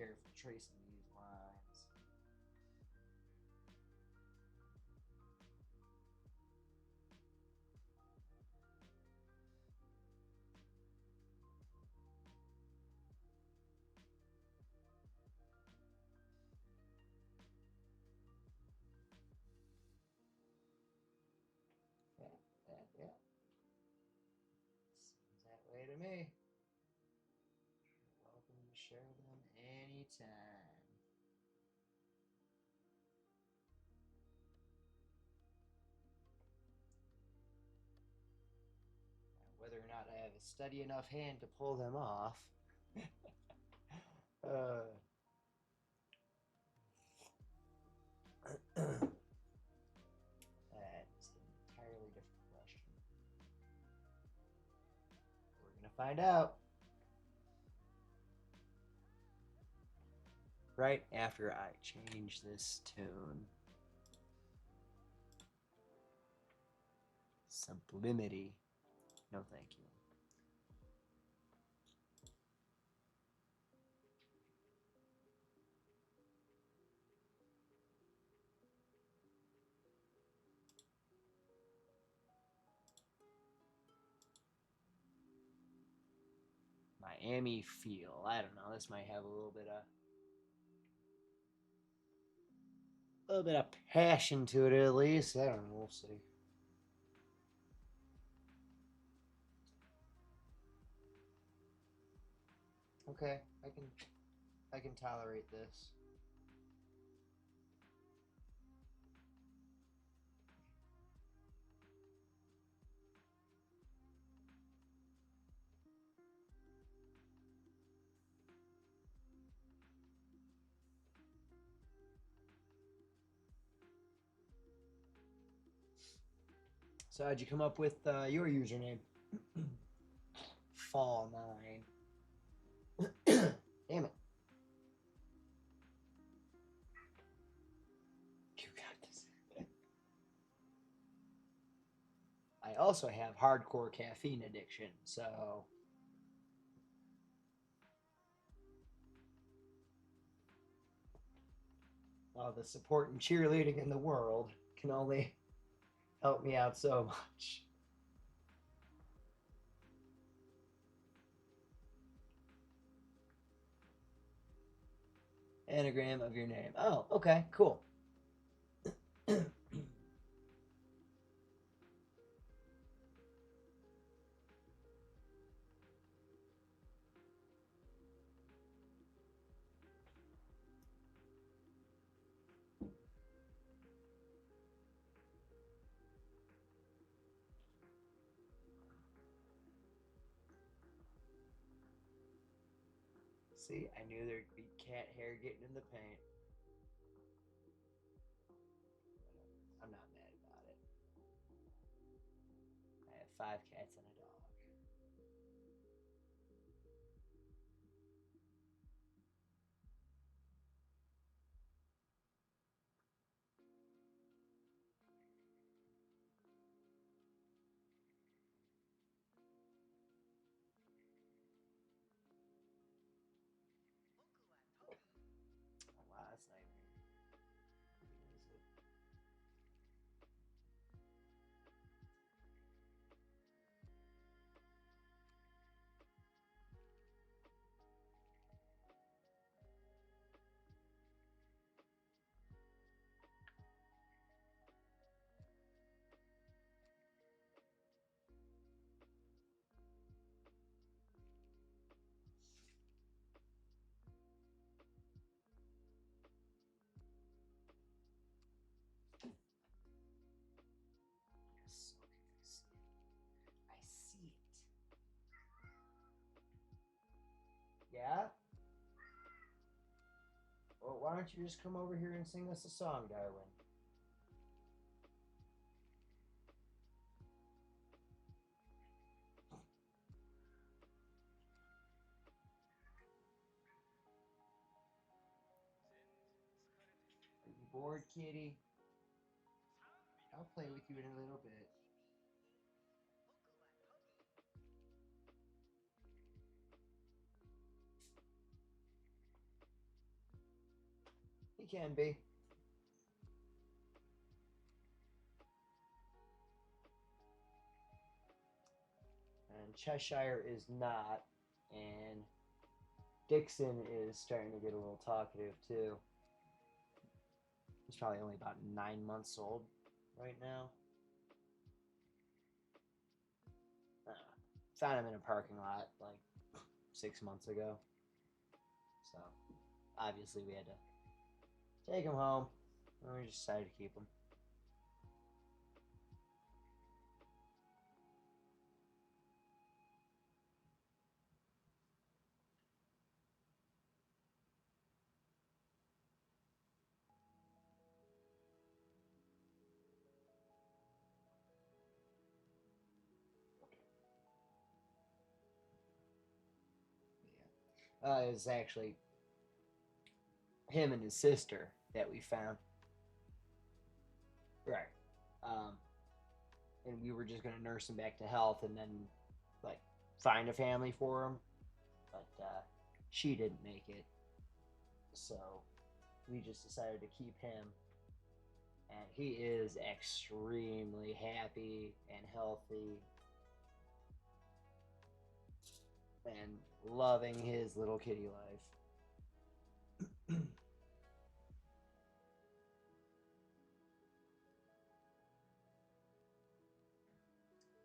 careful tracing these lines. Yeah. Seems that way to me. You're welcome to share them anytime. Whether or not I have a steady enough hand to pull them off. uh, that is an entirely different question. We're going to find out. Right after I change this tune. Sublimity. No, thank you. Miami feel. I don't know. This might have a little bit of passion to it at least. I don't know. We'll see. Okay, I can tolerate this. So how'd you come up with your username? Fall9. Damn it. You got this. I also have hardcore caffeine addiction, so... all the support and cheerleading in the world can only help me out so much. Anagram of your name. Oh, okay, cool. See, I knew there'd be cat hair getting in the paint. I'm not mad about it. I have 5 cats and a dog. Oh, wow, that's not even... is it? Yes, okay, I see it. Yeah? Well, why don't you just come over here and sing us a song, Darwin? Are you bored, kitty? I'll play with you in a little bit. can be. And Cheshire is not, and Dixon is starting to get a little talkative too. He's probably only about 9 months old right now. Uh, Found him in a parking lot like 6 months ago. So obviously we had to take him home, and we just decided to keep him. Yeah. It's actually him and his sister that we found. Right. Um, and we were just gonna nurse him back to health, and then like find a family for him, but she didn't make it, so we just decided to keep him, and he is extremely happy and healthy and loving his little kitty life.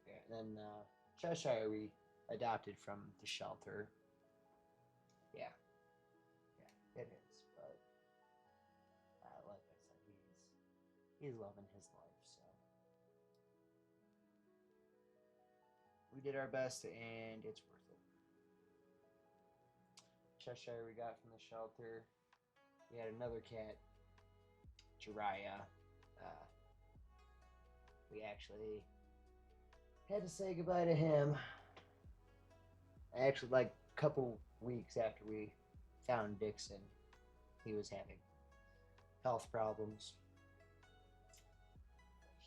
Yeah, and then Cheshire we adopted from the shelter. Yeah, yeah, it is. But like I said, he's loving his life. So we did our best, and it's worth it. Cheshire we got from the shelter. We had another cat, Jiraiya. Uh, we actually had to say goodbye to him. Actually, like a couple weeks after we found Dixon, he was having health problems.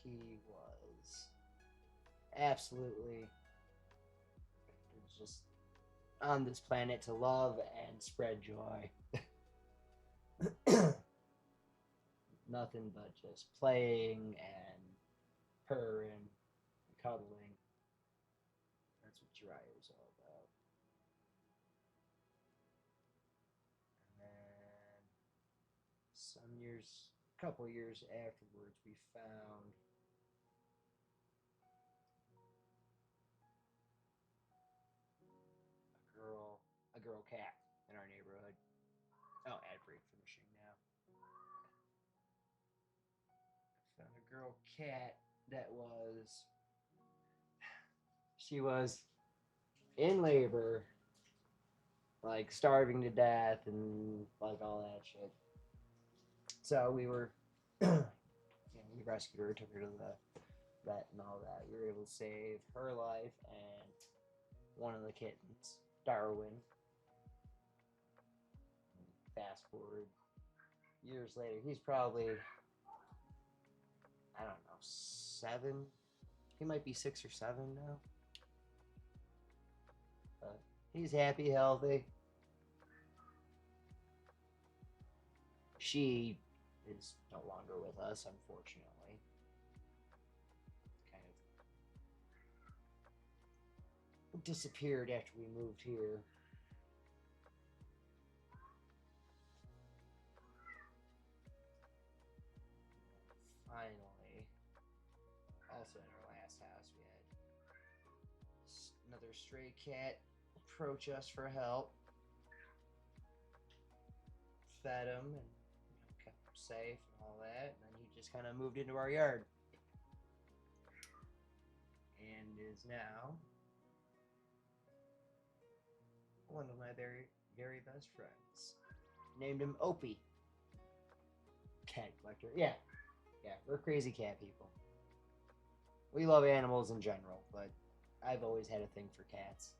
He was absolutely just on this planet to love and spread joy. Nothing but just playing and purring and cuddling. That's what Jiraiya was all about. And then a couple years afterwards, we found a girl cat in our neighborhood. Oh, ad break finishing now. I found a girl cat that she was in labor, like starving to death and like all that shit. So we rescued her, took her to the vet and all that. We were able to save her life and one of the kittens, Darwin. Fast forward years later, he's probably, I don't know, 7. He might be 6 or 7 now. But he's happy, healthy. She is no longer with us, unfortunately. Kind of disappeared after we moved here. Finally, also in our last house, we had another stray cat approach us for help. Fed him and kept him safe and all that, and then he just kind of moved into our yard and is now one of my very, very best friends. Named him Opie. Cat collector. Yeah, we're crazy cat people. We love animals in general, but I've always had a thing for cats.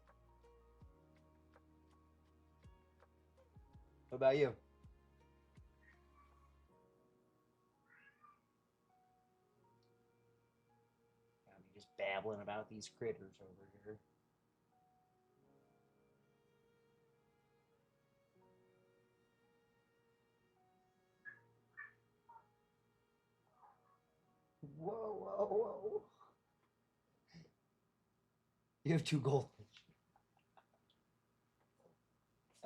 What about you? I'm just babbling about these critters over here. You have 2 goldfish.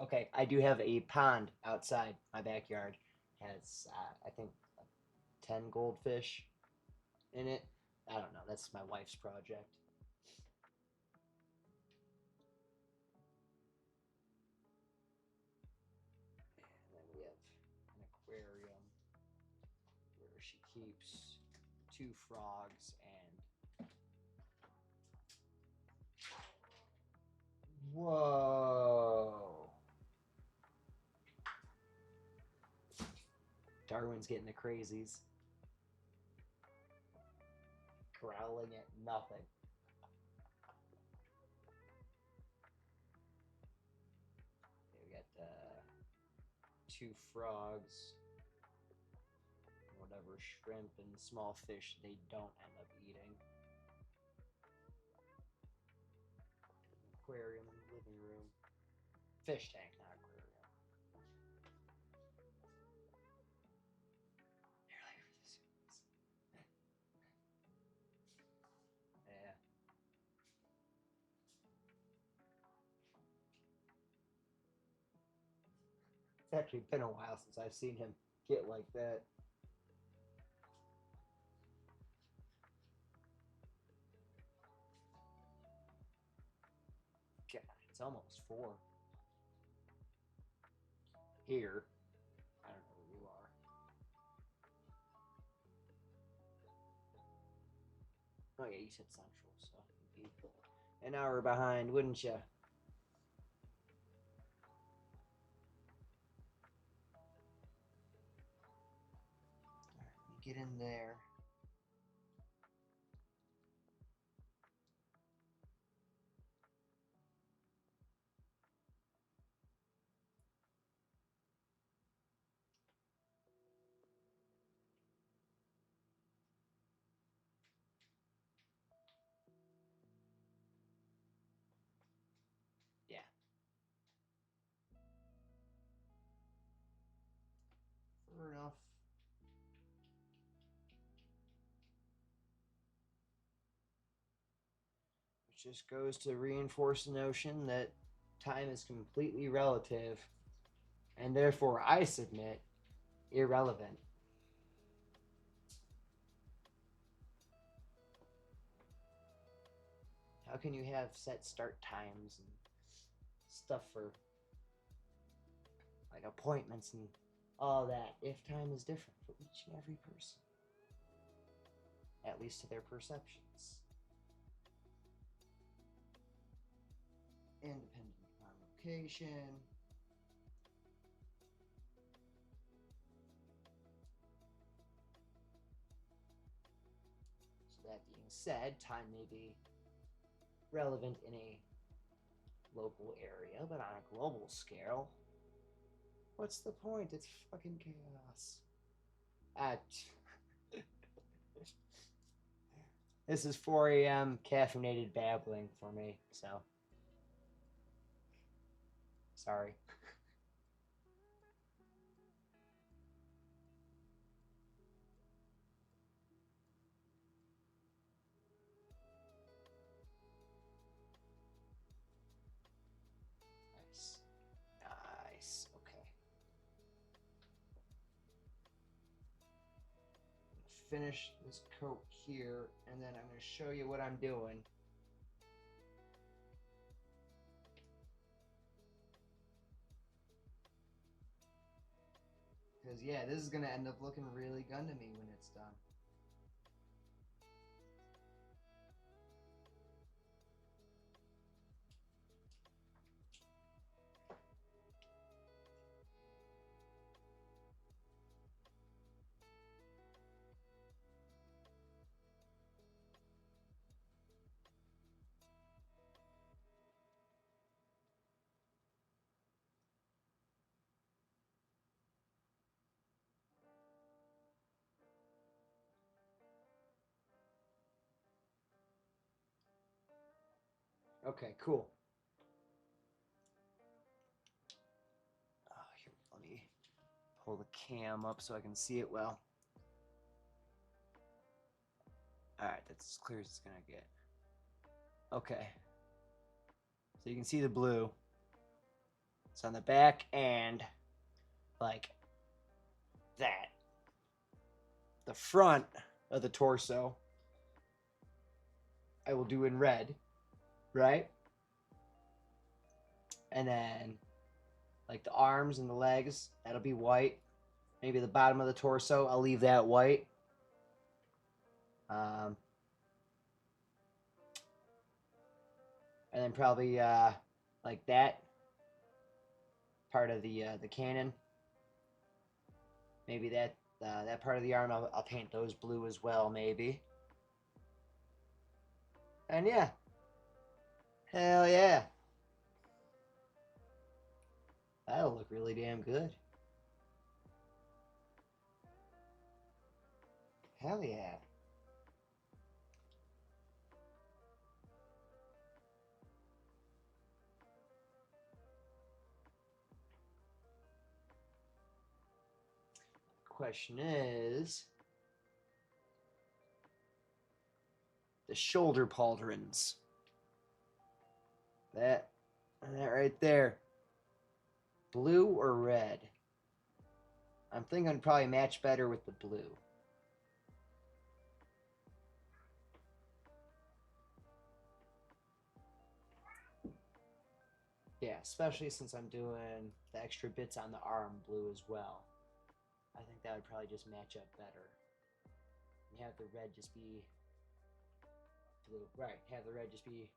Okay, I do have a pond outside my backyard. Has I think 10 goldfish in it. I don't know. That's my wife's project. And then we have an aquarium where she keeps 2 frogs and whoa. Darwin's getting the crazies. Growling at nothing. Okay, we got 2 frogs, whatever shrimp and small fish they don't end up eating. Aquarium in the living room. Fish tank, not aquarium. Yeah. It's actually been a while since I've seen him get like that. God, it's almost 4. Here. I don't know where you are. Oh yeah, you said Central, so you'd be an hour behind, wouldn't you? Alright, let me get in there. Yeah. Fair enough. Which just goes to reinforce the notion that time is completely relative, and therefore I submit irrelevant. How can you have set start times and stuff for like appointments and all that if time is different for each and every person? At least to their perceptions. Independent upon location. So that being said, time may be relevant in a local area, but on a global scale, what's the point? It's fucking chaos. This is 4 a.m. caffeinated babbling for me, so sorry. Nice. Nice. Okay. Finish this coat here, and then I'm going to show you what I'm doing. Because, yeah, this is going to end up looking really gun to me when it's done. Okay, cool. Here, let me pull the cam up so I can see it well. Alright, that's as clear as it's gonna get. Okay. So you can see the blue. It's on the back and like that. The front of the torso I will do in red, right? And then like the arms and the legs, that'll be white. Maybe the bottom of the torso, I'll leave that white. And then probably like that part of the cannon. Maybe that part of the arm, I'll paint those blue as well, maybe. And yeah, hell yeah, that'll look really damn good. Hell yeah. Question is the shoulder pauldrons. That right there. Blue or red? I'm thinking it'd probably match better with the blue. Yeah, especially since I'm doing the extra bits on the arm blue as well. I think that would probably just match up better. And have the red just be blue. Right, have the red just be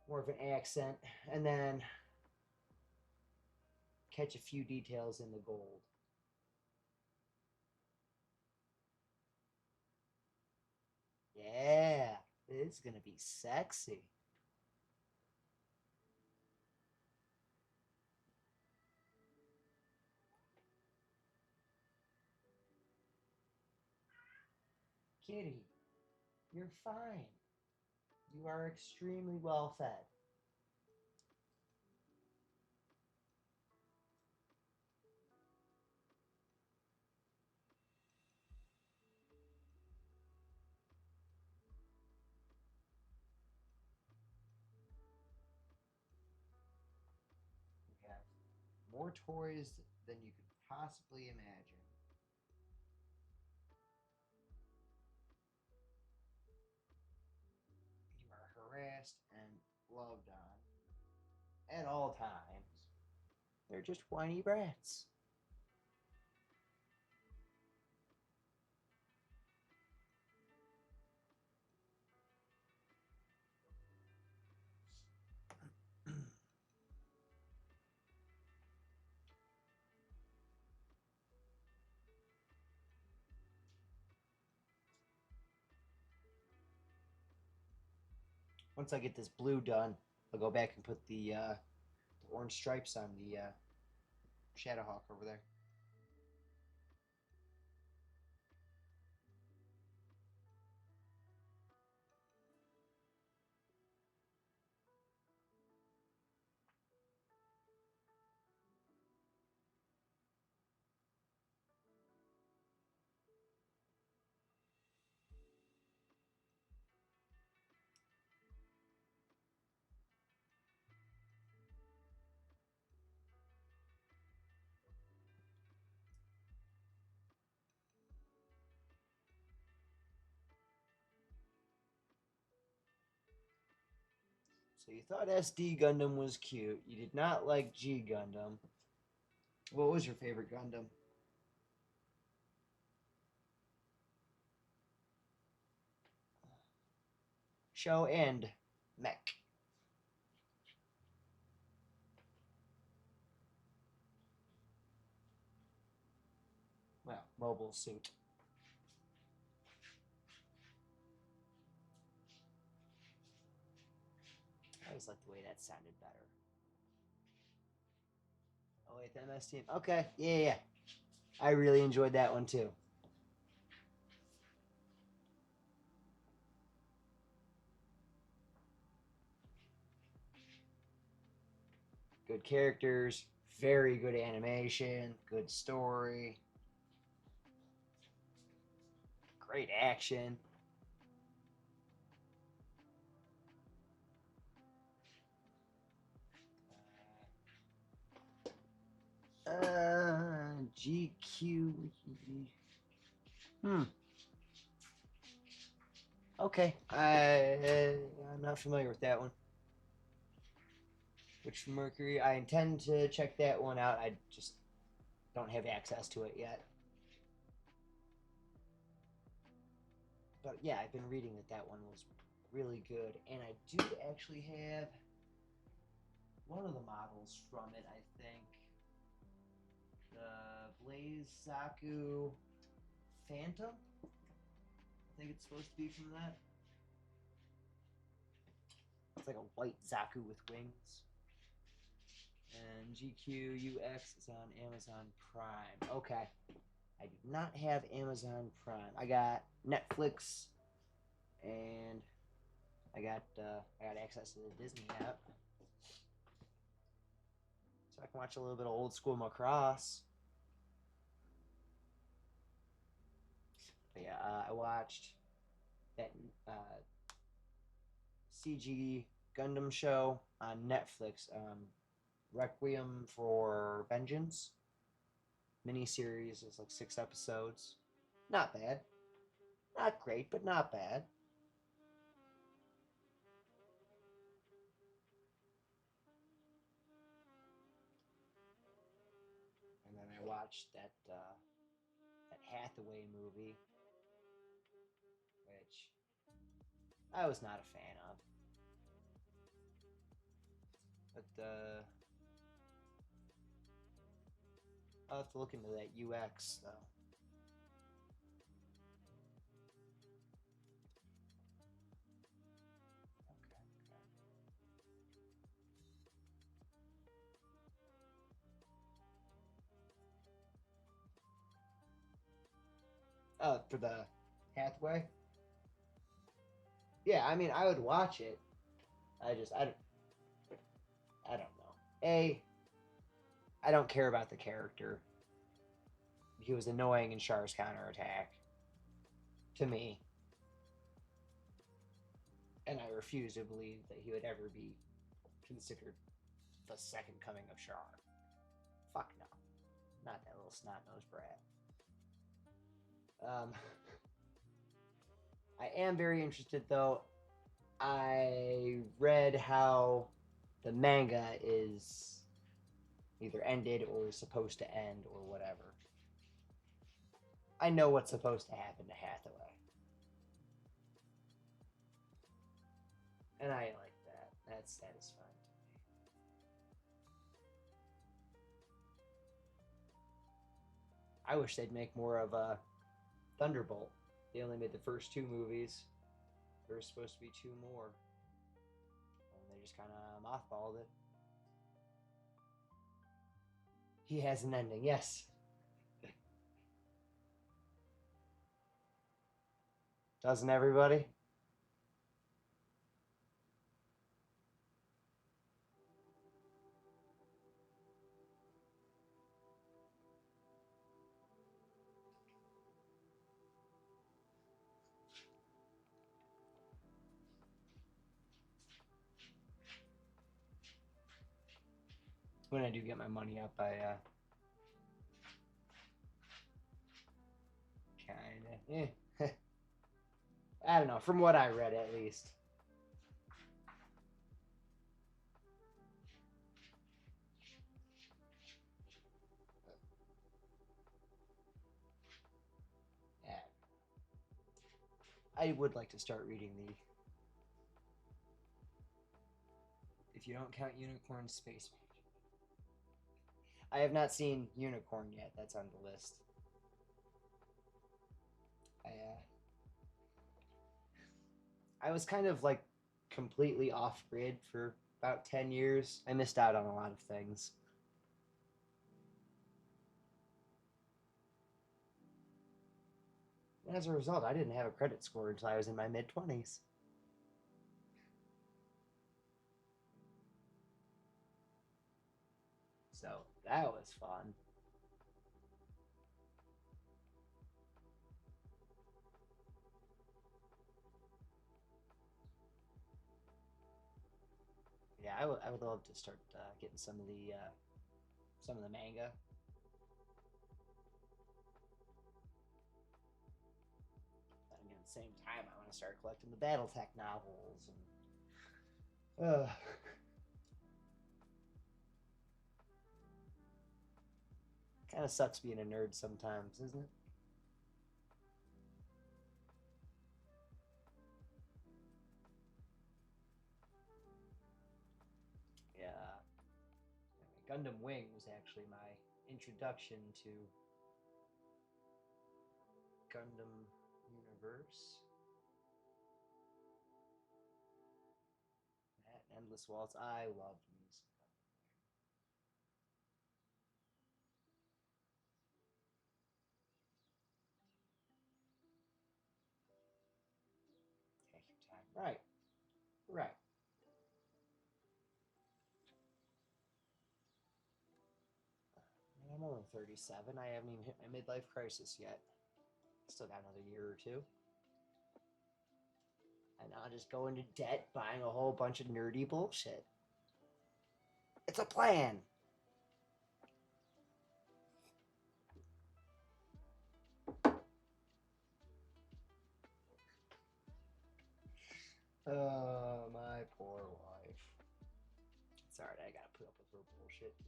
more of an accent. And then catch a few details in the gold. Yeah, it's going to be sexy. Kitty, you're fine. You are extremely well fed. We have more toys than you could possibly imagine. You are harassed and loved on at all times. They're just whiny brats. Once I get this blue done, I'll go back and put the orange stripes on the Shadowhawk over there. So you thought SD Gundam was cute. You did not like G Gundam. What was your favorite Gundam? Show and mech. Well, mobile suit. I always liked the way that sounded better. Oh wait, the MS Team. Okay, yeah. I really enjoyed that one too. Good characters, very good animation, good story, great action. GQ. Hmm. Okay. I'm not familiar with that one. Witch from Mercury. I intend to check that one out. I just don't have access to it yet. But yeah, I've been reading that one was really good, and I do actually have one of the models from it. I think the Blaze Zaku Phantom. I think it's supposed to be from that. It's like a white Zaku with wings. And GQUX is on Amazon Prime. Okay. I do not have Amazon Prime. I got Netflix, and I got access to the Disney app, so I can watch a little bit of old school Macross. But yeah, I watched that CG Gundam show on Netflix, Requiem for Vengeance miniseries. It's like 6 episodes. Not bad. Not great, but not bad. And then I watched that Hathaway movie, which I was not a fan of. But I'll have to look into that UX though. For the Hathaway. Yeah, I mean, I would watch it. I don't know. I don't care about the character. He was annoying in Char's counterattack to me, and I refuse to believe that he would ever be considered the second coming of Char. Fuck no, not that little snot-nosed brat. I am very interested though. I read how the manga is either ended or is supposed to end or whatever. I know what's supposed to happen to Hathaway. And I like that. That's satisfying to me. I wish they'd make more of a Thunderbolt. They only made the first 2 movies. There was supposed to be 2 more. And they just kind of mothballed it. He has an ending, yes. Doesn't everybody? When I do get my money up, I kind of, I don't know. From what I read, at least. Yeah. I would like to start reading the, if you don't count Unicorn, Space Mage. I have not seen Unicorn yet. That's on the list. I was kind of like completely off grid for about 10 years. I missed out on a lot of things. And as a result, I didn't have a credit score until I was in my mid 20s. So that was fun. Yeah, I would love to start getting some of the manga. the same time, I want to start collecting the Battletech novels. And, kind of sucks being a nerd sometimes, isn't it? Yeah. Gundam Wing was actually my introduction to Gundam Universe. That Endless Waltz. I love music. Take your time. Right. Right. I'm only 37. I haven't even hit my midlife crisis yet. Still got another year or two. And I'll just go into debt buying a whole bunch of nerdy bullshit. It's a plan. Oh, my poor wife. It's alright, I gotta put up with her bullshit too.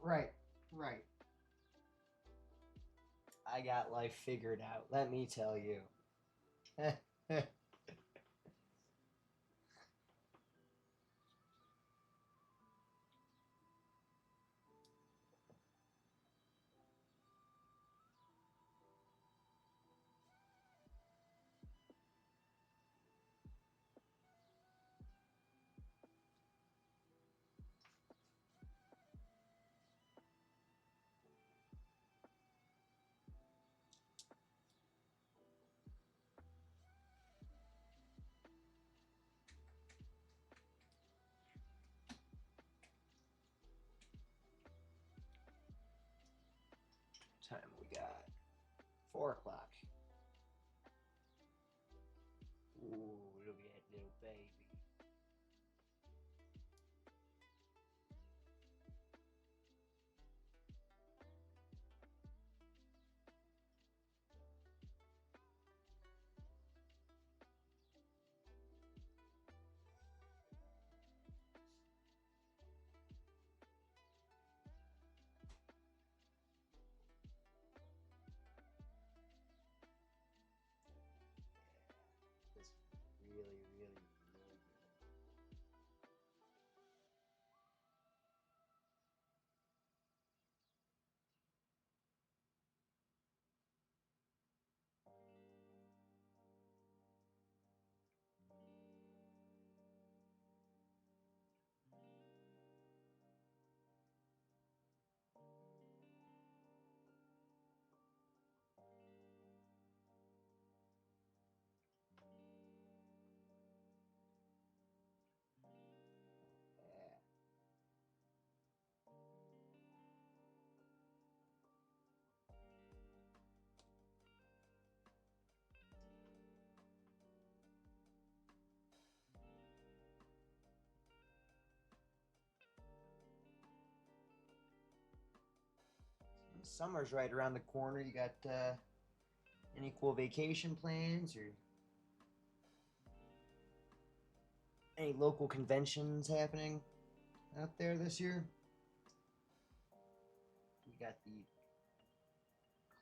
Right, right. I got life figured out, let me tell you. Time we got 4 o'clock. Ooh, look at that little baby. It's really, really, really good. Yeah. Summer's right around the corner. You got any cool vacation plans or any local conventions happening out there this year? We got the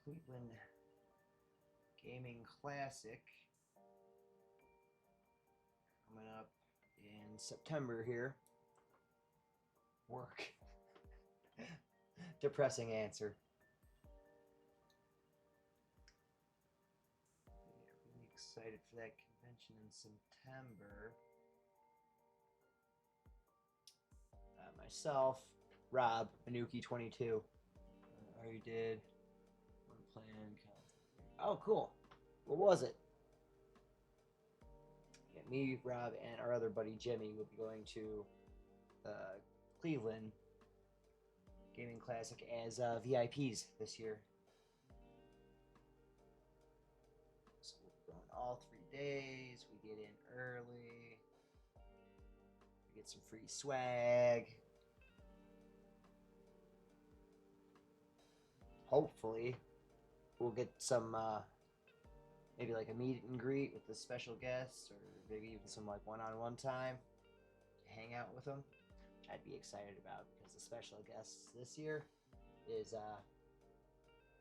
Cleveland Gaming Classic coming up in September here. Work. Depressing answer. Yeah, really excited for that convention in September. Myself, Rob, Manuki22. Already did one plan. Oh, cool. What was it? Yeah, me, Rob, and our other buddy Jimmy will be going to Cleveland Gaming Classic as VIPs this year. days. We get in early. We get some free swag. Hopefully, we'll get some maybe like a meet and greet with the special guests, or maybe even some like one-on-one time to hang out with them. Which I'd be excited about, because the special guests this year is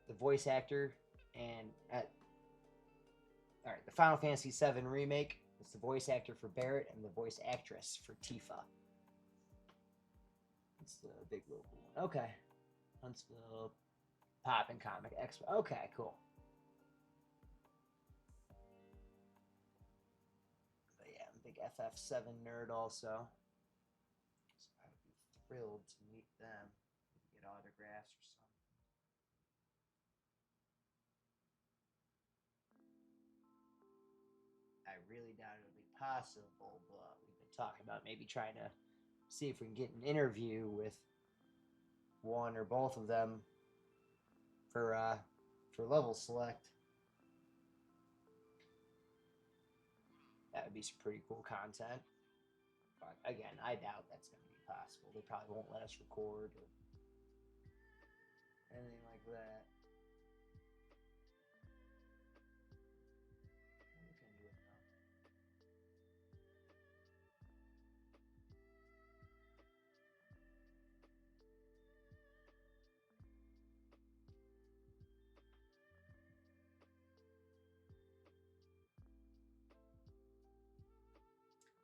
the voice actor and the Final Fantasy VII remake. It's the voice actor for Barrett and the voice actress for Tifa. It's the big local one. Okay. Huntsville Pop and Comic Expo. Okay, cool. But yeah, I'm a big FF7 nerd also. So I would be thrilled to meet them. Maybe get autographs or something. I really doubt it'll be possible, but we've been talking about maybe trying to see if we can get an interview with one or both of them for level select. That would be some pretty cool content. But again, I doubt that's going to be possible. They probably won't let us record or anything like that. Look into it now.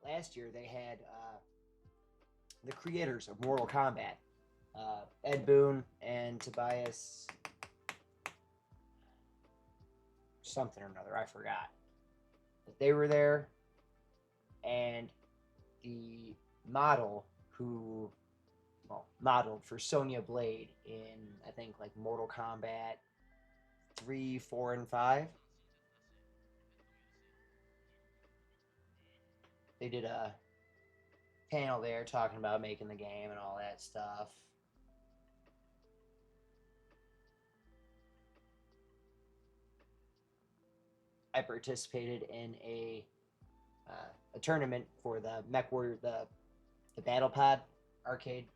Last year they had the creators of Mortal Kombat, Ed Boon and Tobias something or another, I forgot. But they were there, and the model who modeled for Sonya Blade in, I think, like Mortal Kombat 3, 4, and 5. They did a panel there talking about making the game and all that stuff. I participated in a tournament for the Mech Warrior, the Battle Pod arcade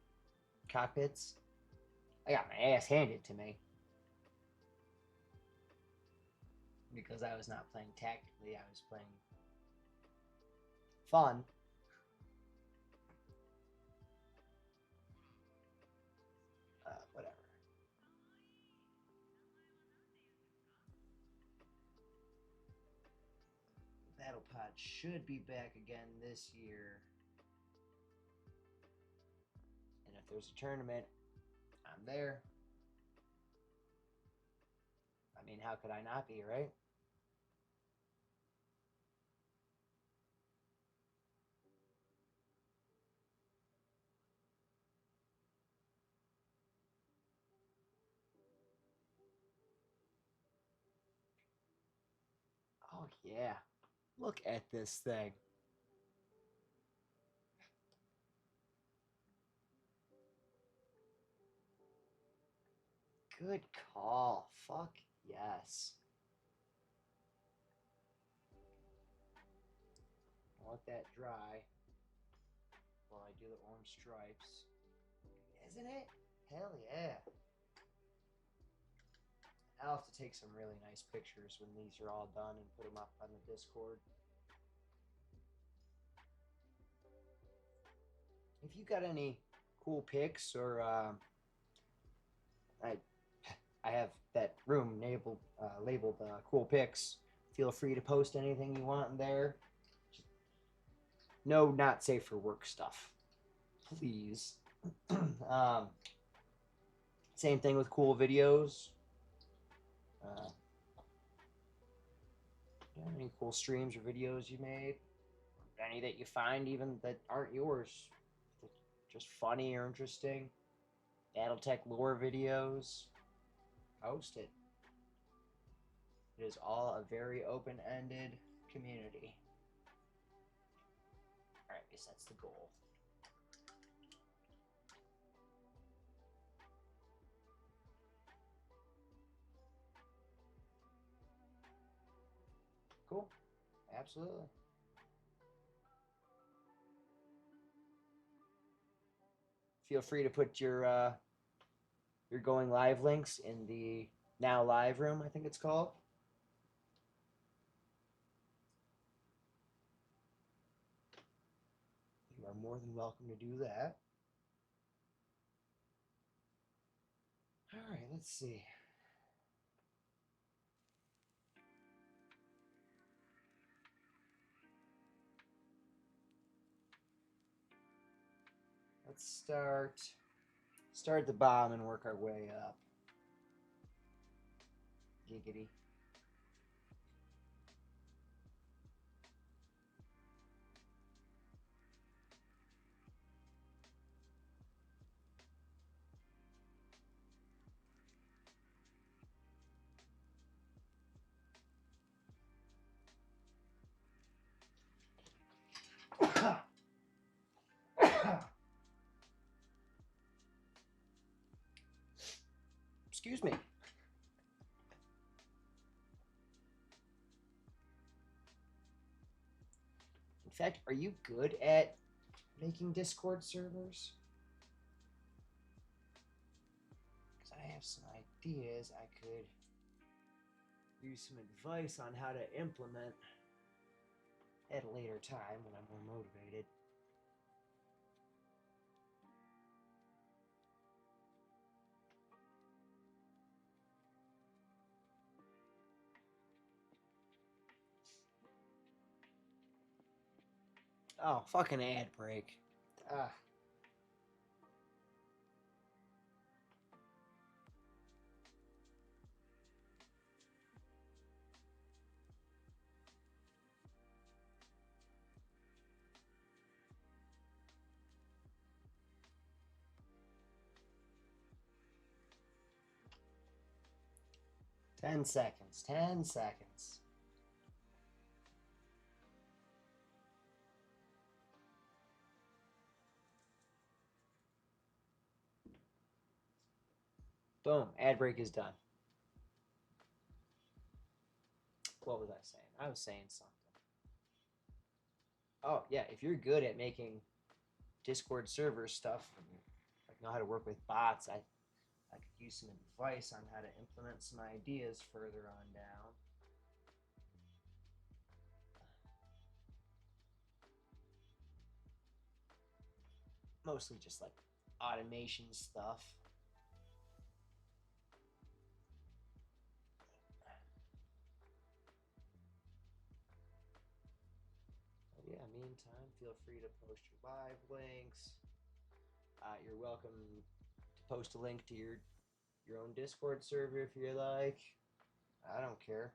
cockpits. I got my ass handed to me because I was not playing tactically. I was playing fun. Whatever. Battle Pod should be back again this year. And if there's a tournament, I'm there. I mean, how could I not be, right? Oh, yeah. Look at this thing. Good call. Fuck yes. I'll let that dry while I do the orange stripes. Isn't it? Hell yeah. I'll have to take some really nice pictures when these are all done and put them up on the Discord. If you got any cool pics, or I have that room labeled cool pics. Feel free to post anything you want in there. No, not safe for work stuff, please. Same thing with cool videos. Any cool streams or videos you made? Any that you find even that aren't yours, just funny or interesting? Battletech lore videos. Post it. It is all a very open-ended community. Alright, I guess that's the goal. Cool. Absolutely. Feel free to put your going live links in the now live room, I think it's called. You are more than welcome to do that. All right, let's see. Let's start at the bottom and work our way up. Giggity. Excuse me. In fact, are you good at making Discord servers? Because I have some ideas I could use some advice on how to implement at a later time when I'm more motivated. Oh, fucking ad break. Ah. Ten seconds. 10 seconds. Boom. Ad break is done. What was I saying? I was saying something. Oh, yeah. If you're good at making Discord server stuff, like know how to work with bots, I could use some advice on how to implement some ideas further on down. Mostly just like automation stuff. But yeah, meantime, feel free to post your live links. You're welcome to post a link to your own Discord server if you like. I don't care.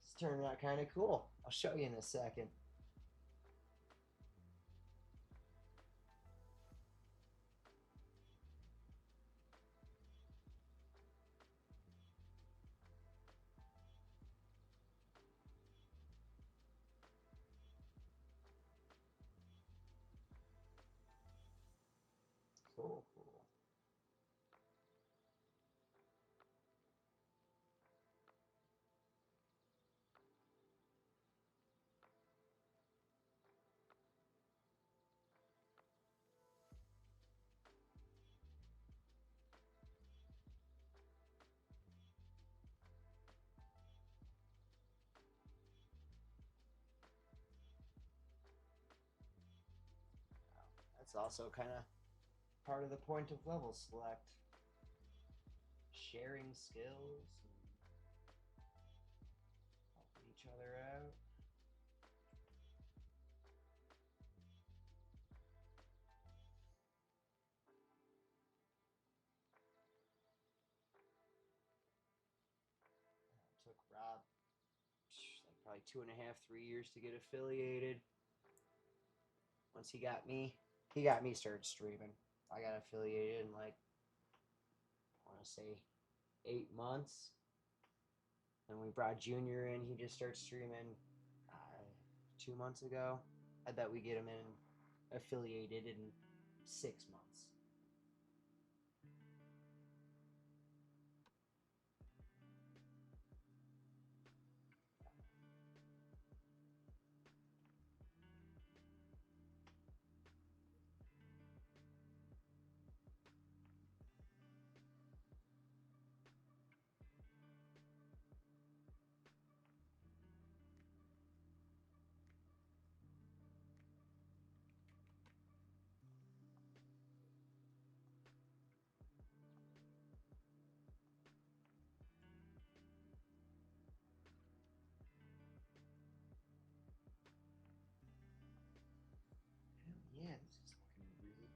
It's turning out kind of cool. I'll show you in a second. Cool, cool. That's also kind of part of the point of level select. Sharing skills and helping each other out. It took Rob like probably 2.5, 3 years to get affiliated. Once he got me started streaming. I got affiliated in like I want to say 8 months. And we brought Junior in. He just started streaming 2 months ago. I bet we get him in affiliated in 6 months. Yeah, this is looking really.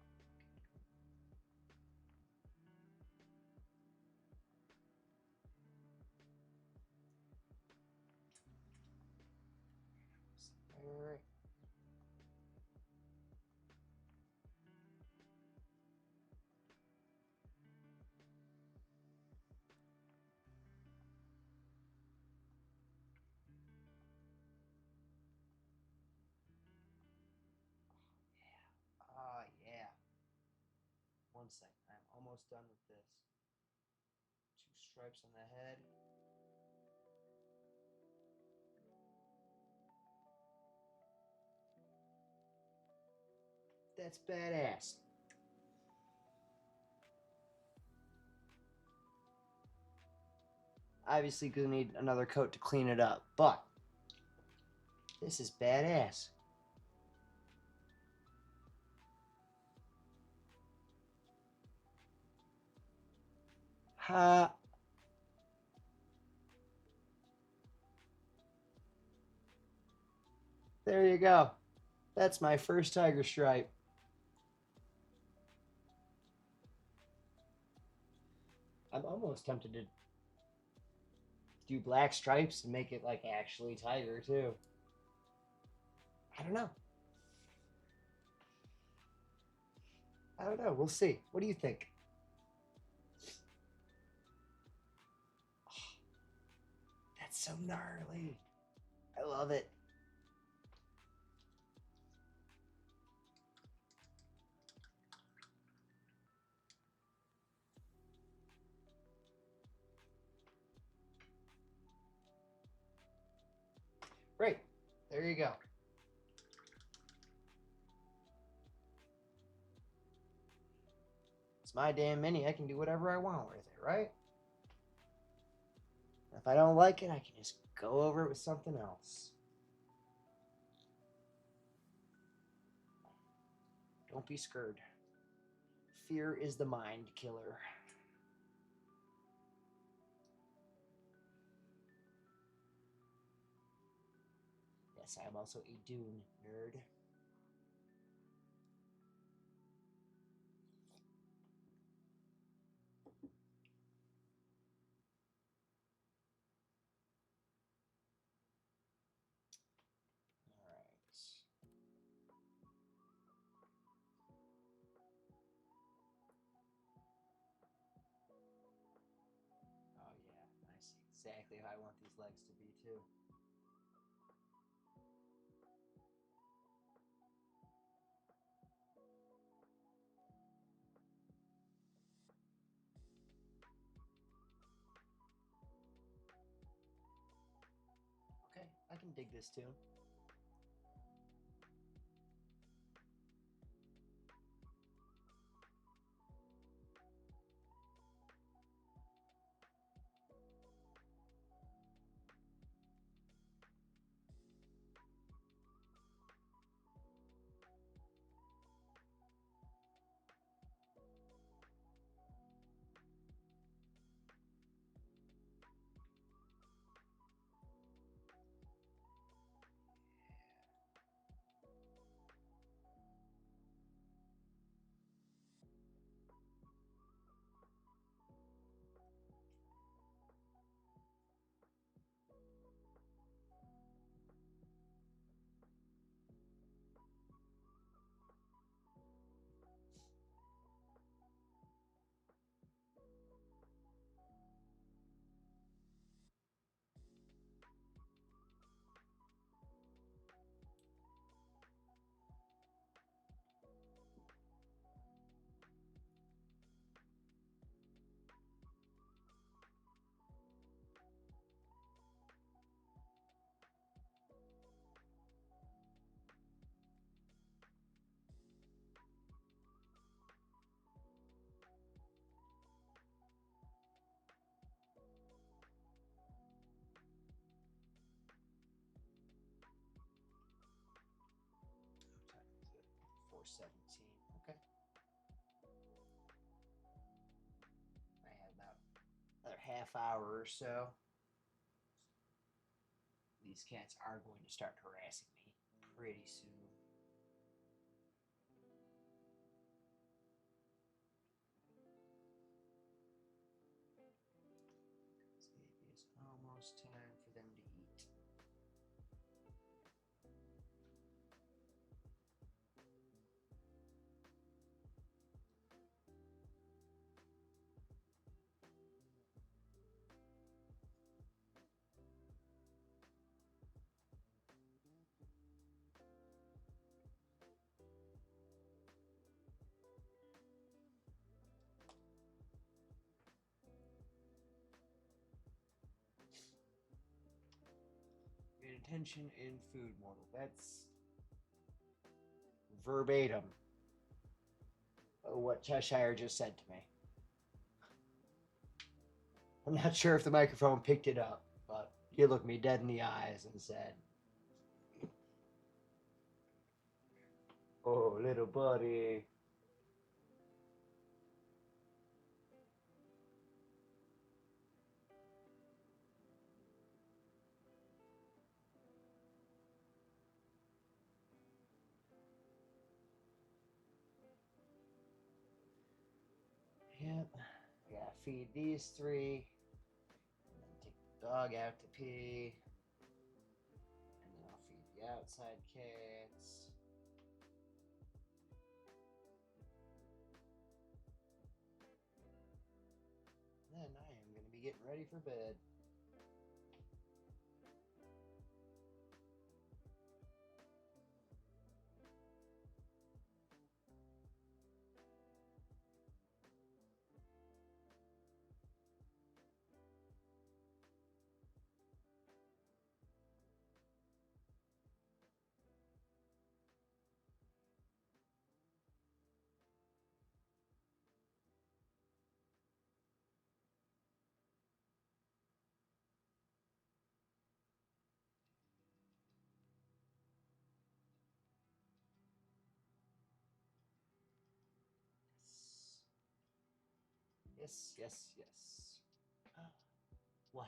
Alright. Oh, yeah. 1 second. I'm almost done with this. 2 stripes on the head. That's badass. Obviously, gonna need another coat to clean it up, but this is badass. Ha. There you go. That's my first tiger stripe. I'm almost tempted to do black stripes and make it like actually tiger too. I don't know. I don't know. We'll see. What do you think? Oh, that's so gnarly. I love it. Great. There you go. It's my damn mini. I can do whatever I want with it, right? If I don't like it, I can just go over it with something else. Don't be scared. Fear is the mind killer. Yes, I am also a Dune nerd. Oh yeah, I see exactly how I want these legs to be too. Okay, I can dig this too. 4:17. Okay. I have about another half hour or so. These cats are going to start harassing me pretty soon. It is almost time for them to eat. Attention in food mortal. That's verbatim what Cheshire just said to me. I'm not sure if the microphone picked it up, but he looked me dead in the eyes and said, "Oh, little buddy." Yep. I gotta feed these three, and then take the dog out to pee, and then I'll feed the outside cats. Then I am gonna be getting ready for bed. Yes, yes, yes. What?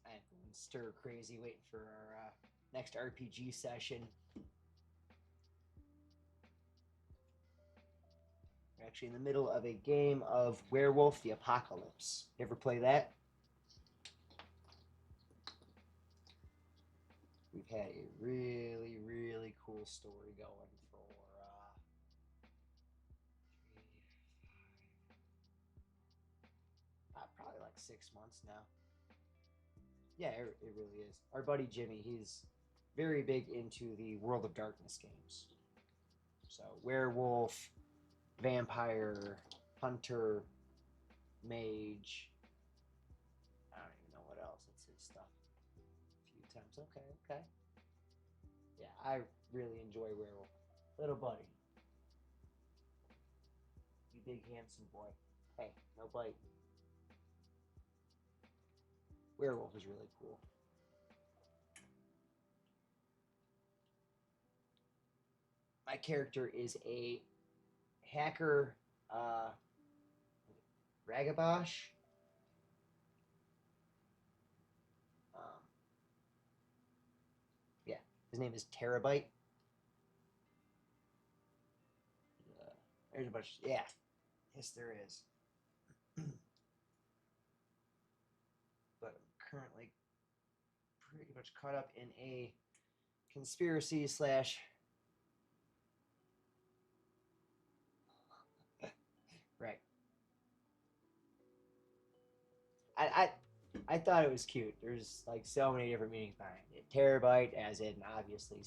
I'm going stir crazy waiting for our next RPG session. We're actually in the middle of a game of Werewolf the Apocalypse. You ever play that? We've had a really, really cool story going for probably like 6 months now. Yeah, it really is. Our buddy Jimmy, he's very big into the World of Darkness games. So, werewolf, vampire, hunter, mage. I don't even know what else. It's his stuff. A few times. Okay, okay. Yeah, I really enjoy werewolf. Little buddy. You big handsome boy. Hey, no bite. Werewolf is really cool. My character is a hacker, Ragabosh. Um, yeah, his name is Terabyte. There's a bunch. Yeah, yes, there is. But I'm currently pretty much caught up in a conspiracy slash. Right. I I thought it was cute. There's like so many different meanings behind it. Terabyte, as in obviously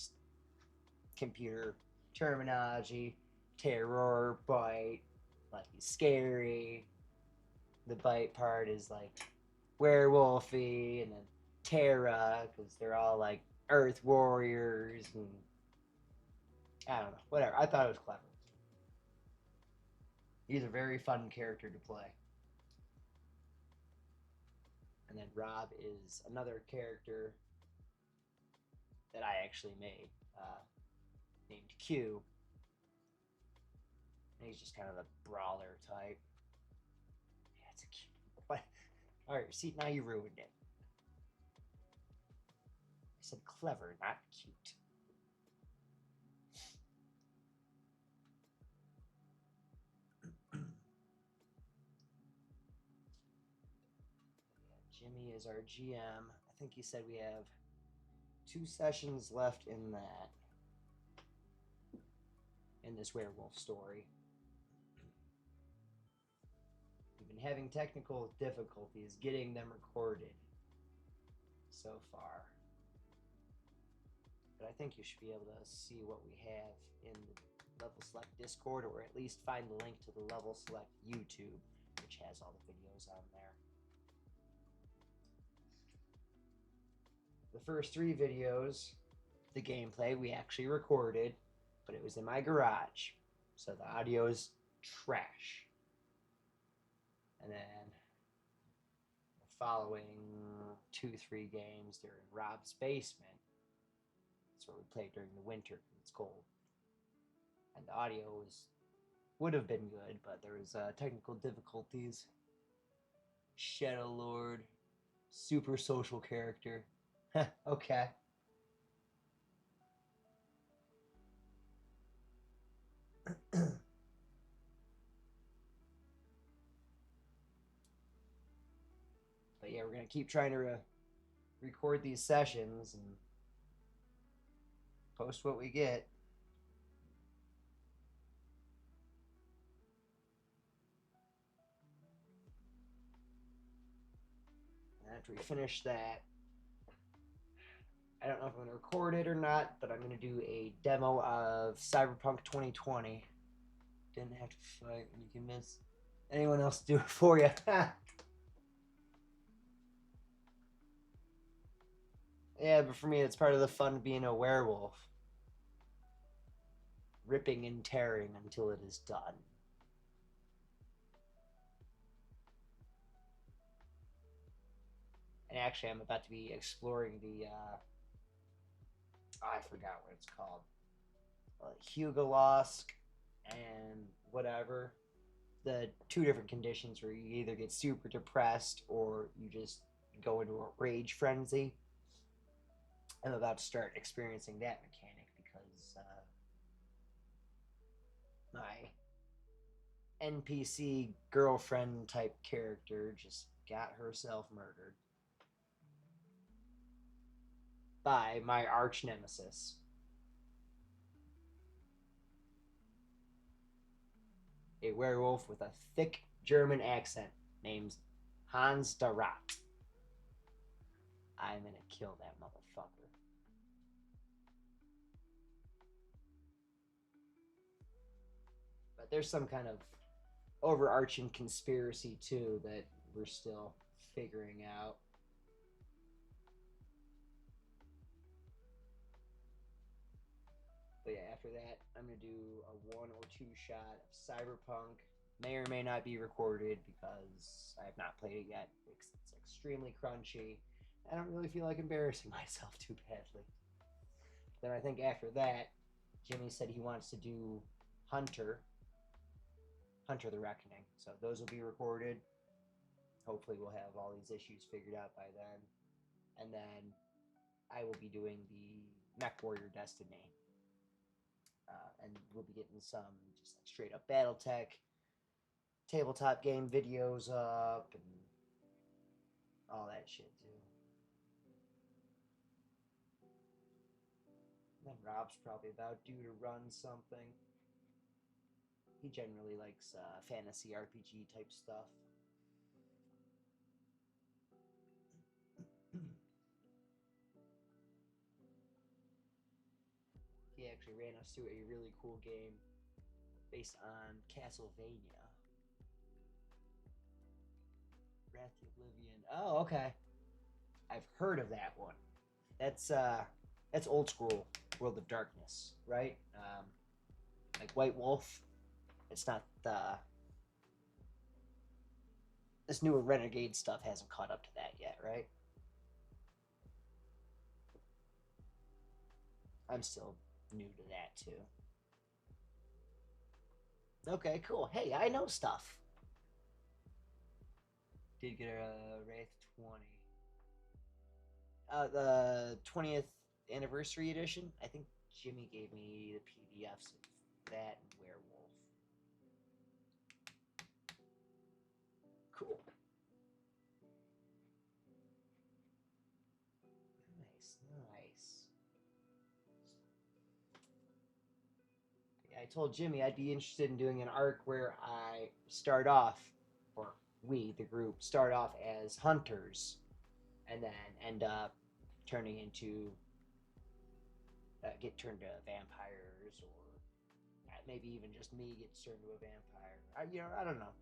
computer terminology. Terror, bite, like he's scary. The bite part is like werewolfy, and then Terra, because they're all like Earth Warriors and I don't know, whatever. I thought it was clever. He's a very fun character to play. And then Rob is another character that I actually made, named Q. And he's just kind of a brawler type. Yeah, it's a cute. What? All right, see, now you ruined it. I said clever, not cute. Jimmy is our GM. I think he said we have 2 sessions left in that, in this werewolf story. We've been having technical difficulties getting them recorded so far. But I think you should be able to see what we have in the Level Select Discord, or at least find the link to the Level Select YouTube, which has all the videos on there. The first 3 videos, the gameplay, we actually recorded, but it was in my garage, so the audio is trash. And then the following 2-3 games, they're in Rob's basement. That's where we play during the winter because it's cold. And the audio would have been good, but there was technical difficulties. Shadow Lord, super social character. Okay. But yeah, we're gonna keep trying to record these sessions and post what we get. And after we finish that, I don't know if I'm going to record it or not, but I'm going to do a demo of Cyberpunk 2020. Didn't have to fight when you convince anyone else to do it for you. Yeah, but for me, it's part of the fun of being a werewolf. Ripping and tearing until it is done. And actually, I'm about to be exploring the, I forgot what it's called. Hugo Losk and whatever. The 2 different conditions where you either get super depressed or you just go into a rage frenzy. I'm about to start experiencing that mechanic because my NPC girlfriend type character just got herself murdered by my arch nemesis. A werewolf with a thick German accent named Hans der Rat. I'm gonna kill that motherfucker. But there's some kind of overarching conspiracy too that we're still figuring out. But yeah, after that, I'm gonna do a 1 or 2 shot of Cyberpunk. May or may not be recorded because I have not played it yet. It's extremely crunchy. I don't really feel like embarrassing myself too badly. Then I think after that, Jimmy said he wants to do Hunter the Reckoning. So those will be recorded. Hopefully we'll have all these issues figured out by then. And then I will be doing the Mech Warrior Destiny. And we'll be getting some just like straight up Battletech tabletop game videos up and all that shit too. And then Rob's probably about due to run something. He generally likes fantasy RPG type stuff. He actually ran us through a really cool game based on Castlevania. Wrath of Oblivion. Oh, okay. I've heard of that one. That's That's old school World of Darkness, right? Like White Wolf. It's not this newer Renegade stuff hasn't caught up to that yet, right? I'm still new to that too. Okay, cool. Hey, I know stuff. Did get a Wraith 20. The 20th anniversary edition. I think Jimmy gave me the PDFs of that and Werewolf. Cool. Nice, nice. Yeah, I told Jimmy I'd be interested in doing an arc where I start off, or we, the group, start off as hunters and then end up turning into get turned to vampires, or maybe even just me gets turned to a vampire. I don't know.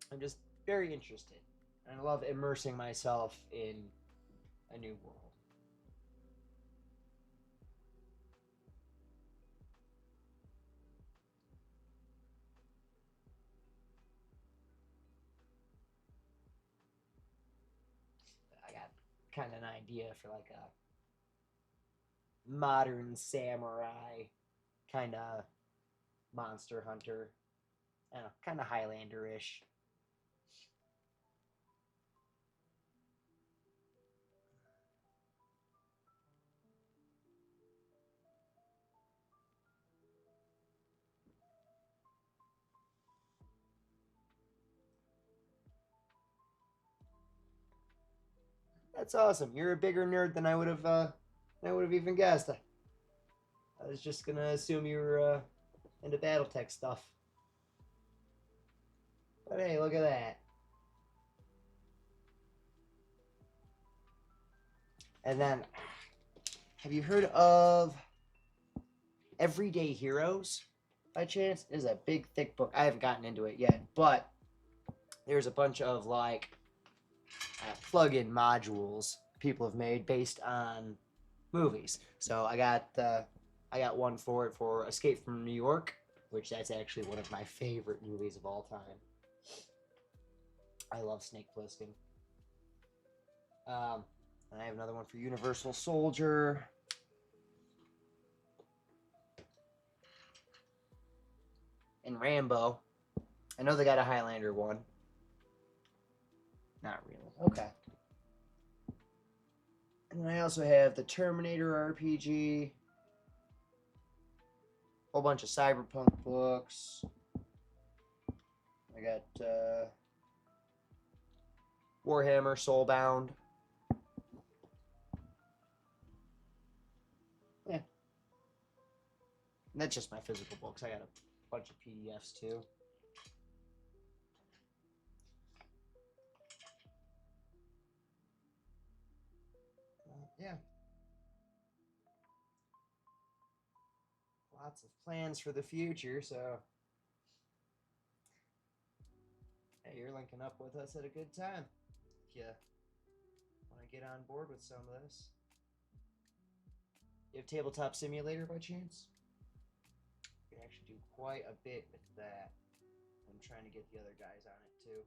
I'm just very interested, and I love immersing myself in a new world. I got kind of an idea for like a modern samurai kind of monster hunter. I don't know, kind of Highlander-ish. That's awesome. You're a bigger nerd than I would have even guessed. I was just gonna assume you were into BattleTech stuff. But hey, look at that. And then, have you heard of Everyday Heroes by chance? It is a big, thick book. I haven't gotten into it yet, but there's a bunch of like plug-in modules people have made based on movies. So I got one for it for Escape from New York, which that's actually one of my favorite movies of all time. I love Snake Plissken. And I have another one for Universal Soldier. And Rambo. I know they got a Highlander one. Not really. Okay. And I also have the Terminator RPG. Whole bunch of cyberpunk books. I got Warhammer Soulbound. Yeah. And that's just my physical books. I got a bunch of PDFs too. Yeah. Lots of plans for the future, so hey, you're linking up with us at a good time. If you want to get on board with some of this. You have Tabletop Simulator by chance? You can actually do quite a bit with that. I'm trying to get the other guys on it too.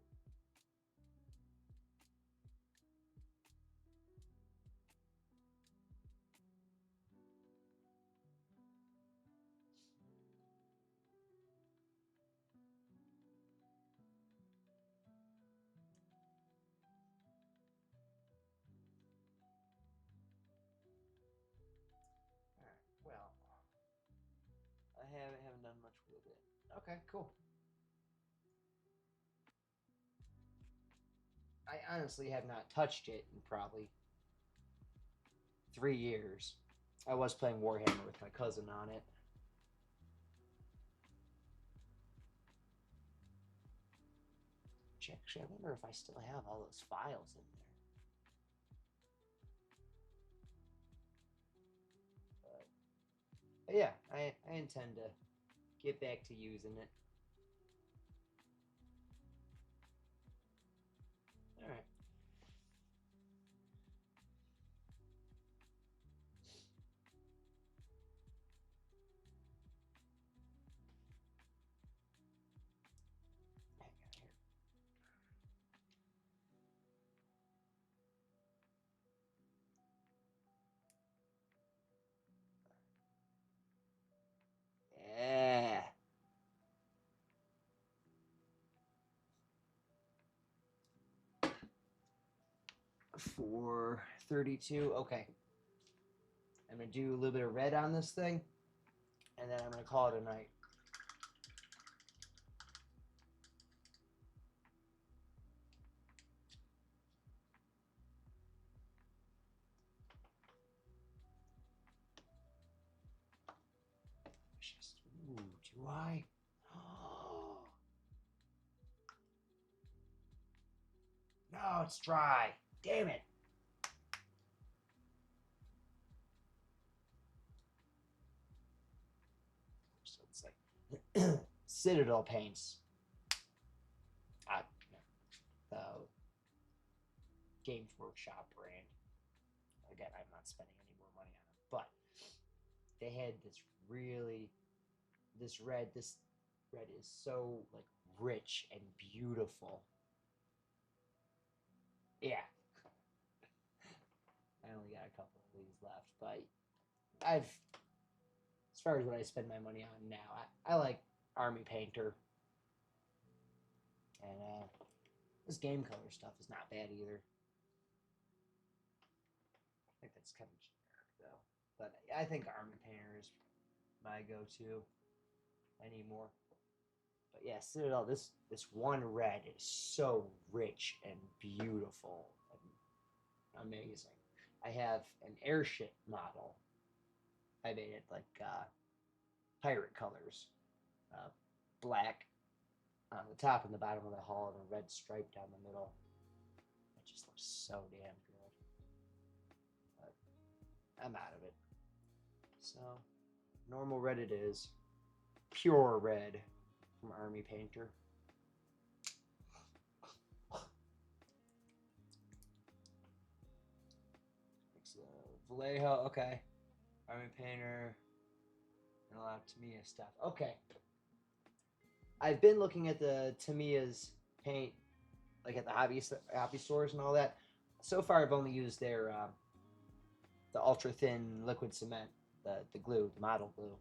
Alright, well, I haven't done much with it. Okay, cool. I honestly have not touched it in probably 3 years. I was playing Warhammer with my cousin on it. Actually, I wonder if I still have all those files in there. But yeah, I intend to get back to using it. All right. for 32. Okay. I'm going to do a little bit of red on this thing, and then I'm going to call it a night. Ooh, do I? No, it's dry. Damn it. So it's like Citadel paints. The Games Workshop brand. Again, I'm not spending any more money on them, but they had this red is so like rich and beautiful. Yeah. I only got a couple of these left, but as far as what I spend my money on now, I like Army Painter. And this game color stuff is not bad either. I think that's kind of generic though. But I think Army Painter is my go-to anymore. But yeah, Citadel, this one red is so rich and beautiful and amazing. I have an airship model. I made it like pirate colors, black on the top and the bottom of the hull, and a red stripe down the middle. It just looks so damn good. But I'm out of it. So normal red it is. Pure red from Army Painter. It's Vallejo, okay. Army Painter. And a lot of Tamiya stuff. Okay. I've been looking at the Tamiya's paint, like at the hobby stores and all that. So far, I've only used their the ultra thin liquid cement, the glue, the model glue,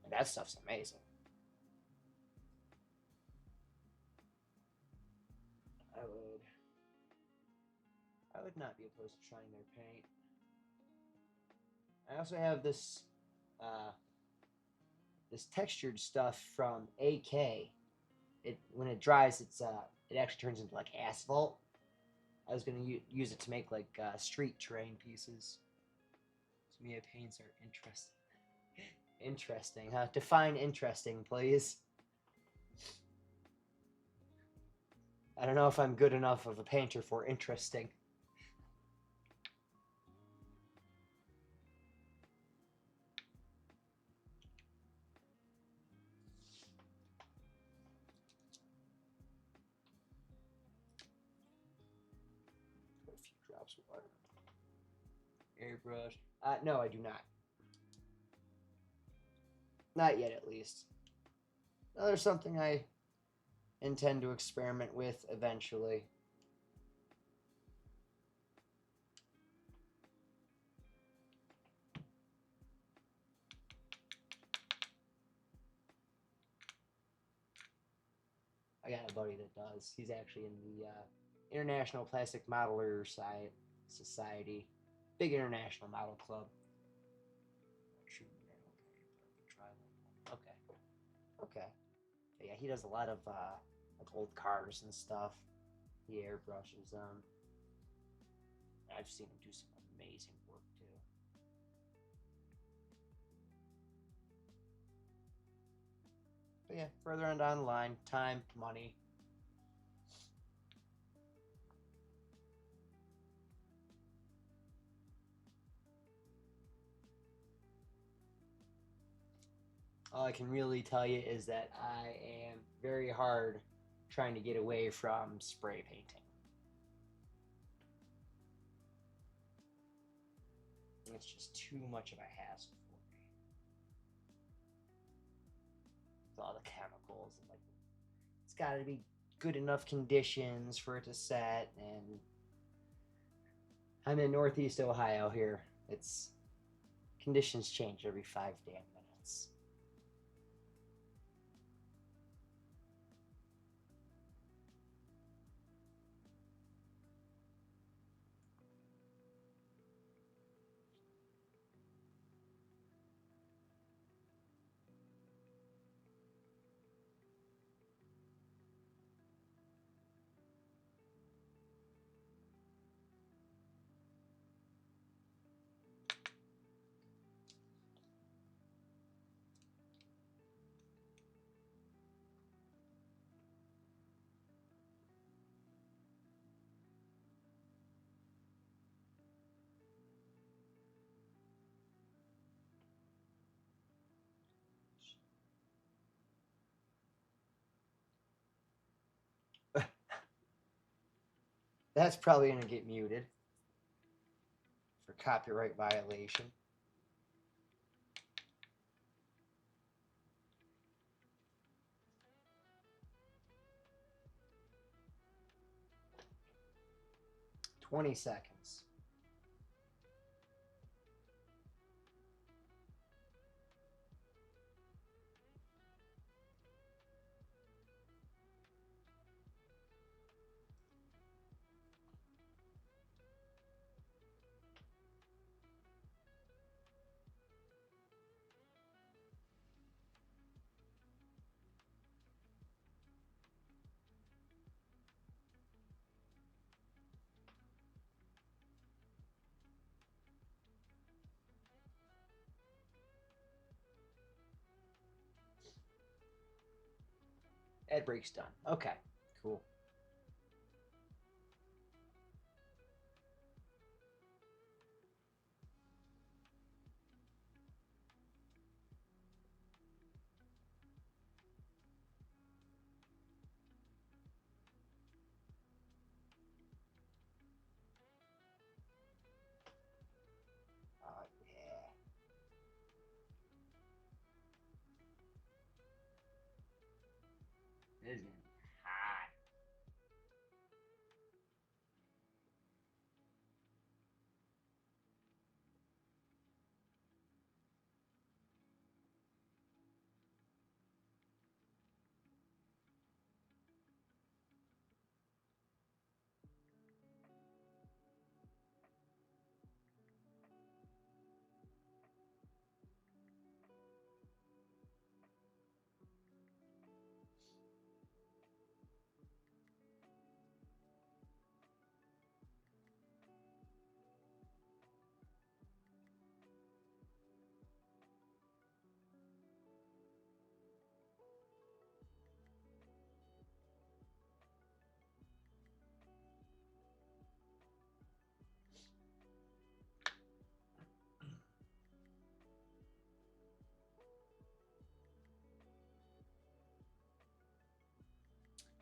and that stuff's amazing. I would not be opposed to trying their paint. I also have this this textured stuff from AK. When it dries, it actually turns into like asphalt. I was gonna use it to make like street terrain pieces. Tamiya paints are interesting. Interesting, huh? Define interesting, please. I don't know if I'm good enough of a painter for interesting. Put a few drops of water. Airbrush. No, I do not. Not yet, at least. There's something I intend to experiment with eventually. I got a buddy that does. He's actually in the International Plastic Modeler Society. Big international model club. Okay. Okay. Yeah, he does a lot of like old cars and stuff. He airbrushes them. I've seen him do some amazing work too. But yeah, further on down the line, time, money. All I can really tell you is that I am very hard trying to get away from spray painting. It's just too much of a hassle for me. With all the chemicals and like it's got to be good enough conditions for it to set, and I'm in Northeast Ohio here. It's conditions change every 5 damn minutes. That's probably going to get muted for copyright violation. "20 seconds. Ad break's done. Okay, cool. Oh, yeah. It is getting hot.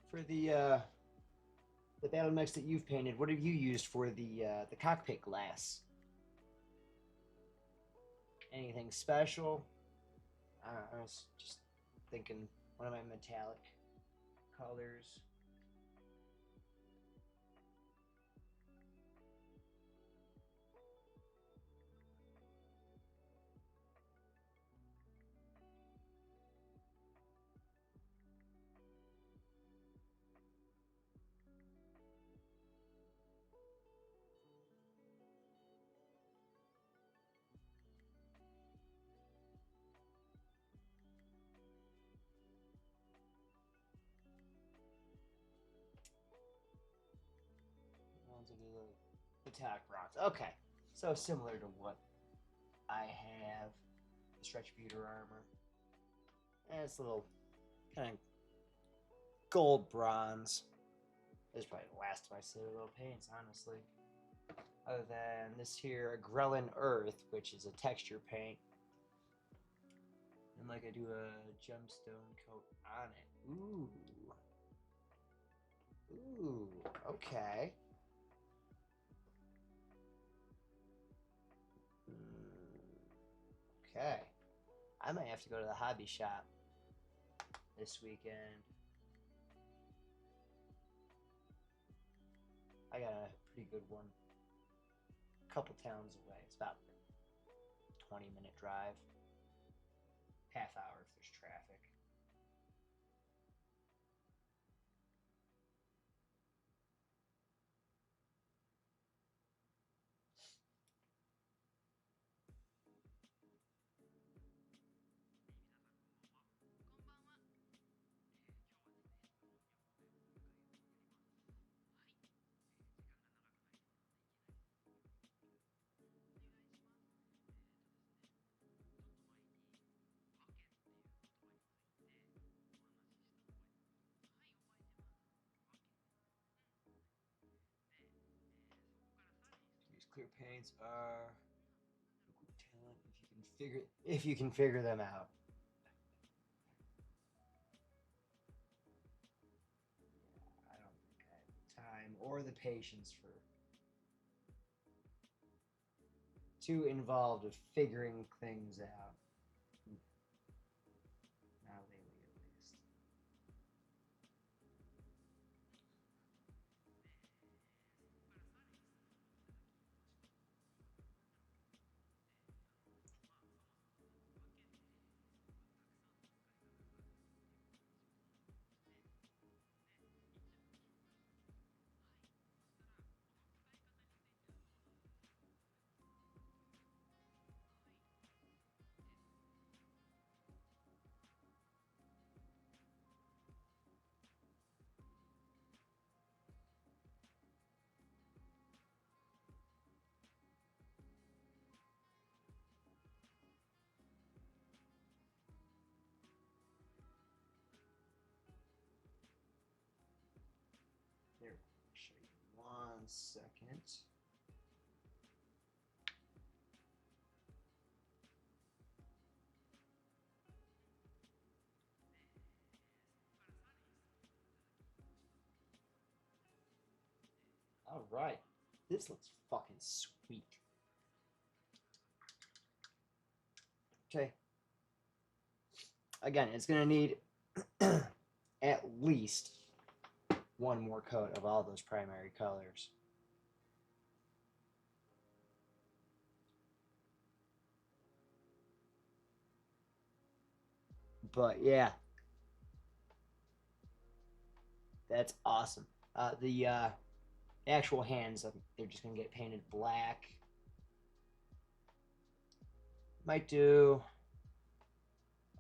For the Battlemechs that you've painted, what have you used for the cockpit glass? Anything special? I was just thinking one of my metallic colors. Ones that are the attack bronze. Okay, so similar to what I have, the stretch beater armor. And it's a little kind of gold bronze. This is probably the last of my Citadel paints, honestly. Other than this here, a Grelin Earth, which is a texture paint. And like I do a gemstone coat on it. Ooh. Ooh, okay. Okay. I might have to go to the hobby shop this weekend. I got a pretty good one. A couple towns away. It's about a 20-minute drive. Half hour if there's traffic. These clear paints are talent if you can figure them out. I don't think I have time or the patience for too involved of figuring things out. Not lately, at least. Here, I'll show you 1 second. All right, this looks fucking sweet. Okay. Again, it's gonna need at least one more coat of all those primary colors. But yeah, that's awesome. The actual hands, they're just gonna get painted black. Might do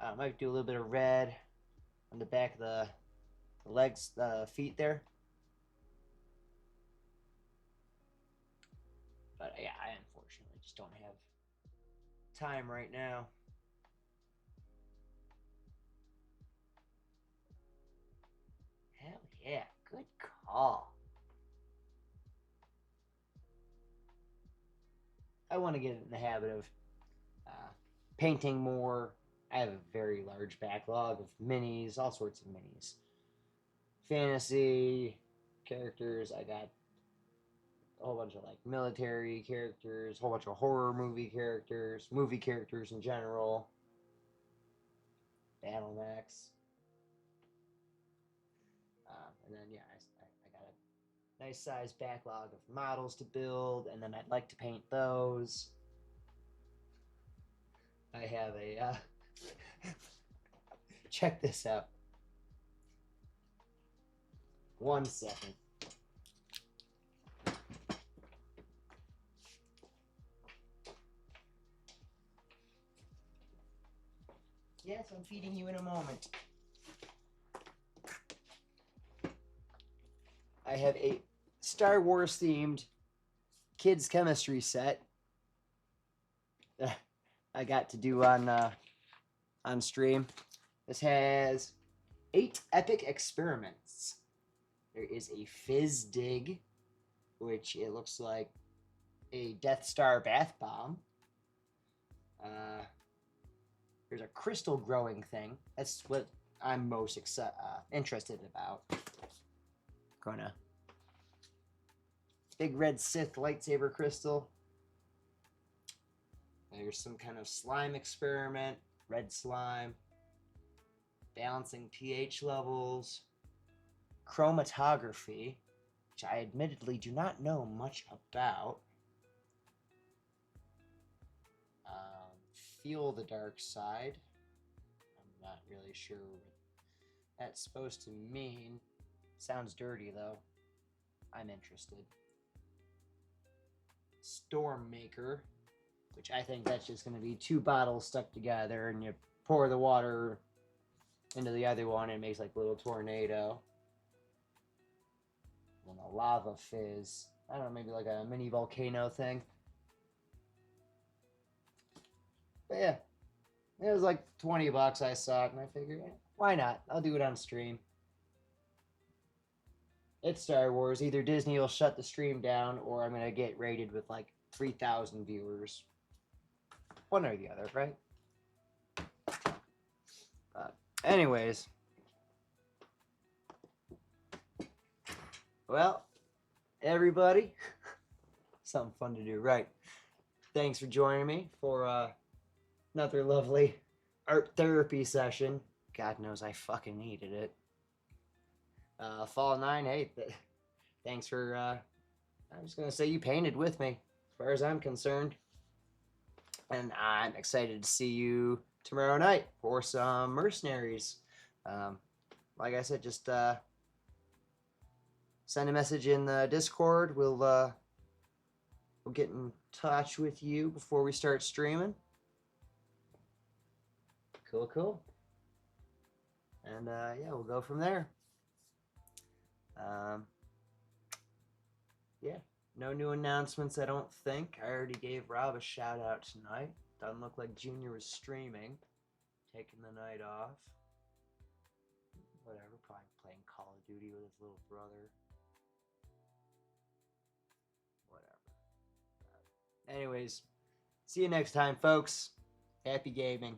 a little bit of red on the back of the legs, the feet there. But yeah, I unfortunately just don't have time right now. Hell yeah, good call. I want to get in the habit of painting more. I have a very large backlog of minis, all sorts of minis. Fantasy characters. I got a whole bunch of like military characters, a whole bunch of horror movie characters in general. Battlemechs. And then yeah, I got a nice size backlog of models to build, and then I'd like to paint those. I have a check this out. 1 second. Yes, I'm feeding you in a moment. I have a Star Wars themed kids chemistry set that I got to do on stream. This has 8 epic experiments. There is a fizz dig, which it looks like a Death Star bath bomb. There's a crystal growing thing. That's what I'm most interested about. Gonna big red Sith lightsaber crystal. There's some kind of slime experiment, red slime, balancing pH levels, chromatography, which I admittedly do not know much about. Feel the dark side. I'm not really sure what that's supposed to mean. Sounds dirty though. I'm interested. Storm Maker, which I think that's just going to be 2 bottles stuck together, and you pour the water into the other one, and it makes like a little tornado. And a lava fizz. I don't know, maybe like a mini volcano thing. But yeah, it was like $20. I saw it, and I figured, why not? I'll do it on stream. It's Star Wars. Either Disney will shut the stream down, or I'm gonna get rated with like 3,000 viewers. One or the other, right? Anyways, well, everybody. Something fun to do, right? Thanks for joining me for another lovely art therapy session. God knows I fucking needed it. Fall 9, hey, thanks for, I was going to say you painted with me, as far as I'm concerned. And I'm excited to see you tomorrow night for some mercenaries. Like I said, just send a message in the Discord. We'll get in touch with you before we start streaming. Cool. And yeah, we'll go from there. Yeah, no new announcements, I don't think. I already gave Rob a shout out tonight. Doesn't look like Junior was streaming, taking the night off. Whatever, probably playing Call of Duty with his little brother. Whatever. Anyways, see you next time, folks. Happy gaming.